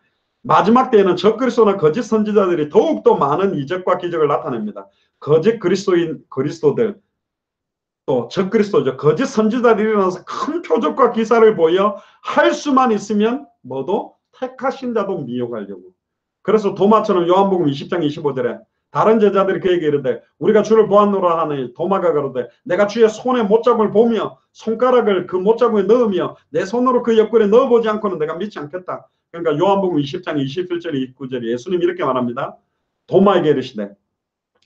마지막 때에는 적그리스도나 거짓 선지자들이 더욱더 많은 이적과 기적을 나타냅니다. 거짓 그리스도들 또 적그리스도죠. 거짓 선지자들이 일어나서 큰 표적과 기사를 보여 할 수만 있으면 뭐도 택하신 자도 미혹하려고. 그래서 도마처럼 요한복음 20장 25절에 다른 제자들이 그에게 이르되 우리가 주를 보았노라 하니 도마가 가로되 내가 주의 손에 못자국을 보며 손가락을 그 못자국에 넣으며 내 손으로 그 옆구리에 넣어보지 않고는 내가 믿지 않겠다. 그러니까 요한복음 20장 27절 29절에 예수님이 이렇게 말합니다. 도마에게 이르시되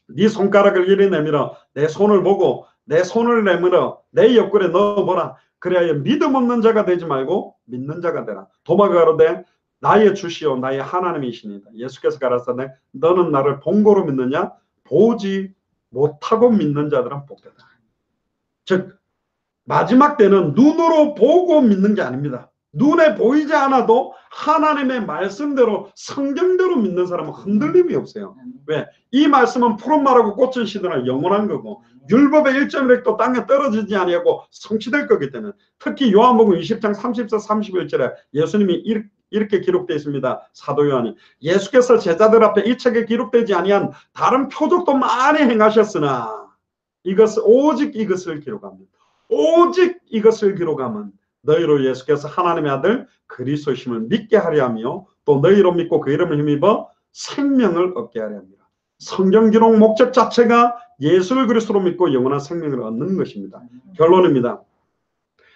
네 손가락을 이리 내밀어 내 손을 보고 내 손을 내밀어 내 옆구리에 넣어보라. 그래야 믿음 없는 자가 되지 말고 믿는 자가 되라. 도마가 가로되 나의 주시오 나의 하나님이시니이다. 예수께서 가라사대 너는 나를 본고로 믿느냐? 보지 못하고 믿는 자들은 복되다. 즉 마지막 때는 눈으로 보고 믿는 게 아닙니다. 눈에 보이지 않아도 하나님의 말씀대로 성경대로 믿는 사람은 흔들림이 없어요. 왜? 이 말씀은 푸른 말하고 꽃은 시드나 영원한 거고 율법의 1.1획도 땅에 떨어지지 아니하고 성취될 거기 때문에 특히 요한복음 20장 34, 31절에 예수님이 이렇게 기록되어 있습니다. 사도 요한이 예수께서 제자들 앞에 이 책에 기록되지 아니한 다른 표적도 많이 행하셨으나 오직 이것을 기록합니다. 오직 이것을 기록하면 너희로 예수께서 하나님의 아들 그리스도심을 믿게 하려 하며 또 너희로 믿고 그 이름을 힘입어 생명을 얻게 하려 합니다. 성경 기록 목적 자체가 예수를 그리스도로 믿고 영원한 생명을 얻는 것입니다. 결론입니다.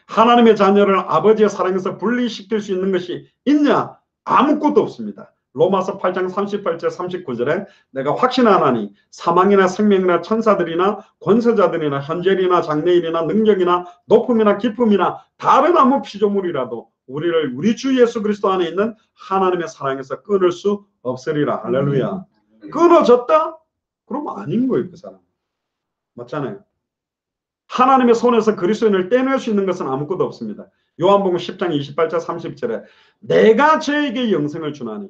하나님의 자녀를 아버지의 사랑에서 분리시킬 수 있는 것이 있냐? 아무것도 없습니다. 로마서 8장 38절 39절에 내가 확신하나니 사망이나 생명이나 천사들이나 권세자들이나 현재일이나 장래일이나 능력이나 높음이나 깊음이나 다른 아무 피조물이라도 우리를 우리 주 예수 그리스도 안에 있는 하나님의 사랑에서 끊을 수 없으리라. 할렐루야. 끊어졌다? 그럼 아닌 거예요. 그 사람. 맞잖아요. 하나님의 손에서 그리스도인을 떼낼 수 있는 것은 아무것도 없습니다. 요한복음 10장 28절 30절에 내가 저에게 영생을 주나니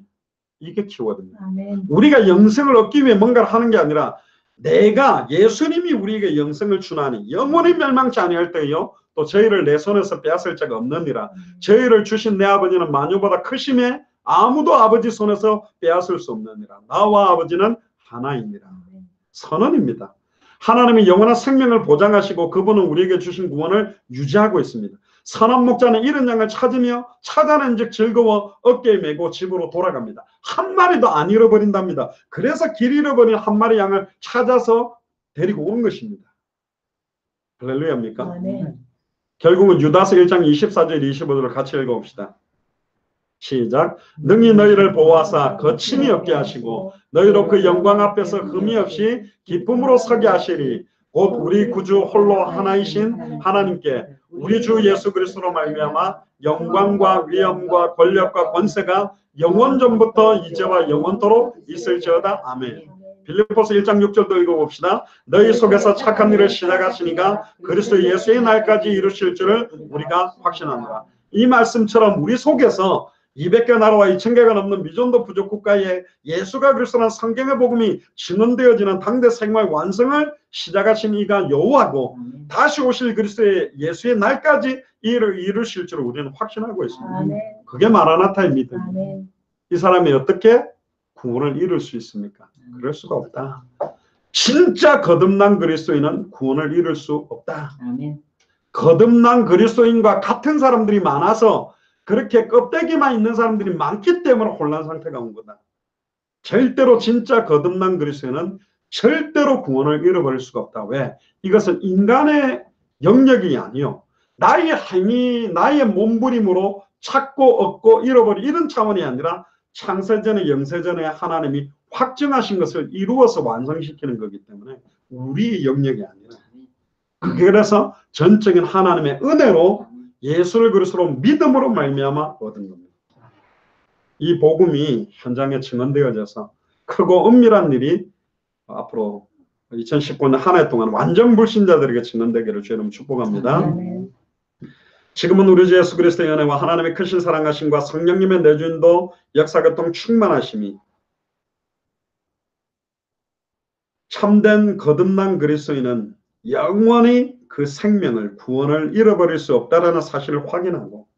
이게 키워드입니다. 아멘. 우리가 영생을 얻기 위해 뭔가를 하는 게 아니라 내가 예수님이 우리에게 영생을 주나니 영원히 멸망치 아니할 때요 또 저희를 내 손에서 빼앗을 자가 없느니라. 저희를 주신 내 아버지는 만유보다 크심에 아무도 아버지 손에서 빼앗을 수 없느니라. 나와 아버지는 하나이니라. 선언입니다. 하나님이 영원한 생명을 보장하시고 그분은 우리에게 주신 구원을 유지하고 있습니다. 선한 목자는 잃은 양을 찾으며 찾아낸 즉 즐거워 어깨에 메고 집으로 돌아갑니다. 한 마리도 안 잃어버린답니다. 그래서 길 잃어버린 한 마리 양을 찾아서 데리고 온 것입니다. 할렐루야입니까? 결국은 유다서 1장 24절 25절을 같이 읽어봅시다. 시작. 능히 너희를 보호하사 거침이 없게 하시고 너희로 그 영광 앞에서 흠이 없이 기쁨으로 서게 하시리. 곧 우리 구주 홀로 하나이신 하나님께 우리 주 예수 그리스도로 말미암아 영광과 위엄과 권력과 권세가 영원 전부터 이제와 영원토록 있을지어다. 아멘. 빌립보서 1장 6절도 읽어봅시다. 너희 속에서 착한 일을 시작하시니까 그리스도 예수의 날까지 이루실 줄을 우리가 확신합니다. 이 말씀처럼 우리 속에서 200개 나라와 2000개가 넘는 미전도 부족 국가에 예수가 그리스도라는 성경의 복음이 증언되어지는 당대 생활 완성을 시작하신 이가 여호와고 다시 오실 그리스도의 예수의 날까지 이를 이루실 줄을 우리는 확신하고 있습니다. 그게 마라나타입니다. 이 사람이 어떻게 구원을 이룰 수 있습니까? 그럴 수가 없다. 진짜 거듭난 그리스도인은 구원을 이룰 수 없다. 거듭난 그리스도인과 같은 사람들이 많아서 그렇게 껍데기만 있는 사람들이 많기 때문에 혼란 상태가 온 거다. 절대로 진짜 거듭난 그리스도인은 절대로 구원을 잃어버릴 수가 없다. 왜? 이것은 인간의 영역이 아니요. 나의 행위, 나의 몸부림으로 찾고 얻고 잃어버린 이런 차원이 아니라 창세전에 영세전에 하나님이 확정하신 것을 이루어서 완성시키는 거기 때문에 우리의 영역이 아니라 그래서 전적인 하나님의 은혜로 예수를 그리스도로 믿음으로 말미암아 얻은 겁니다. 이 복음이 현장에 증언되어져서 크고 은밀한 일이 앞으로 2019년 한 해 동안 완전 불신자들에게 증언되기를 주님 축복합니다. 지금은 우리 주 예수 그리스도의 은혜와 하나님의 크신 사랑하심과 성령님의 내주인도 역사교통 충만하심이 참된 거듭난 그리스도인은 영원히 그 생명을 구원을 잃어버릴 수 없다라는 사실을 확인하고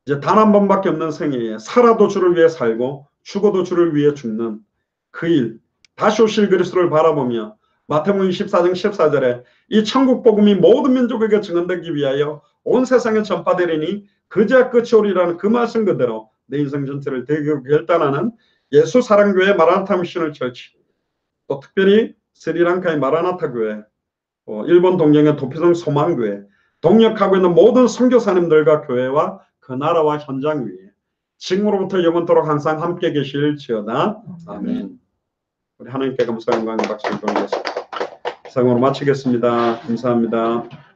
이제 단 한 번밖에 없는 생애에 살아도 주를 위해 살고 죽어도 주를 위해 죽는 그 일 다시 오실 그리스도를 바라보며 마태복음 24장 14절에 이 천국 복음이 모든 민족에게 증언되기 위하여 온 세상에 전파되리니 그제야 끝이 오리라는 그 말씀 그대로 내 인생 전체를 대교 결단하는 예수 사랑교회 마라나타 미션을 처치 또 특별히 스리랑카의 마라나타 교회 일본 동경의 도피성 소망교회 동역하고 있는 모든 선교사님들과 교회와 그 나라와 현장 위에 지금으로부터 영원토록 항상 함께 계실지어다. 아멘. 우리 하나님께 감사 영광 박수를 드리겠습니다. 이상으로 마치겠습니다. 감사합니다.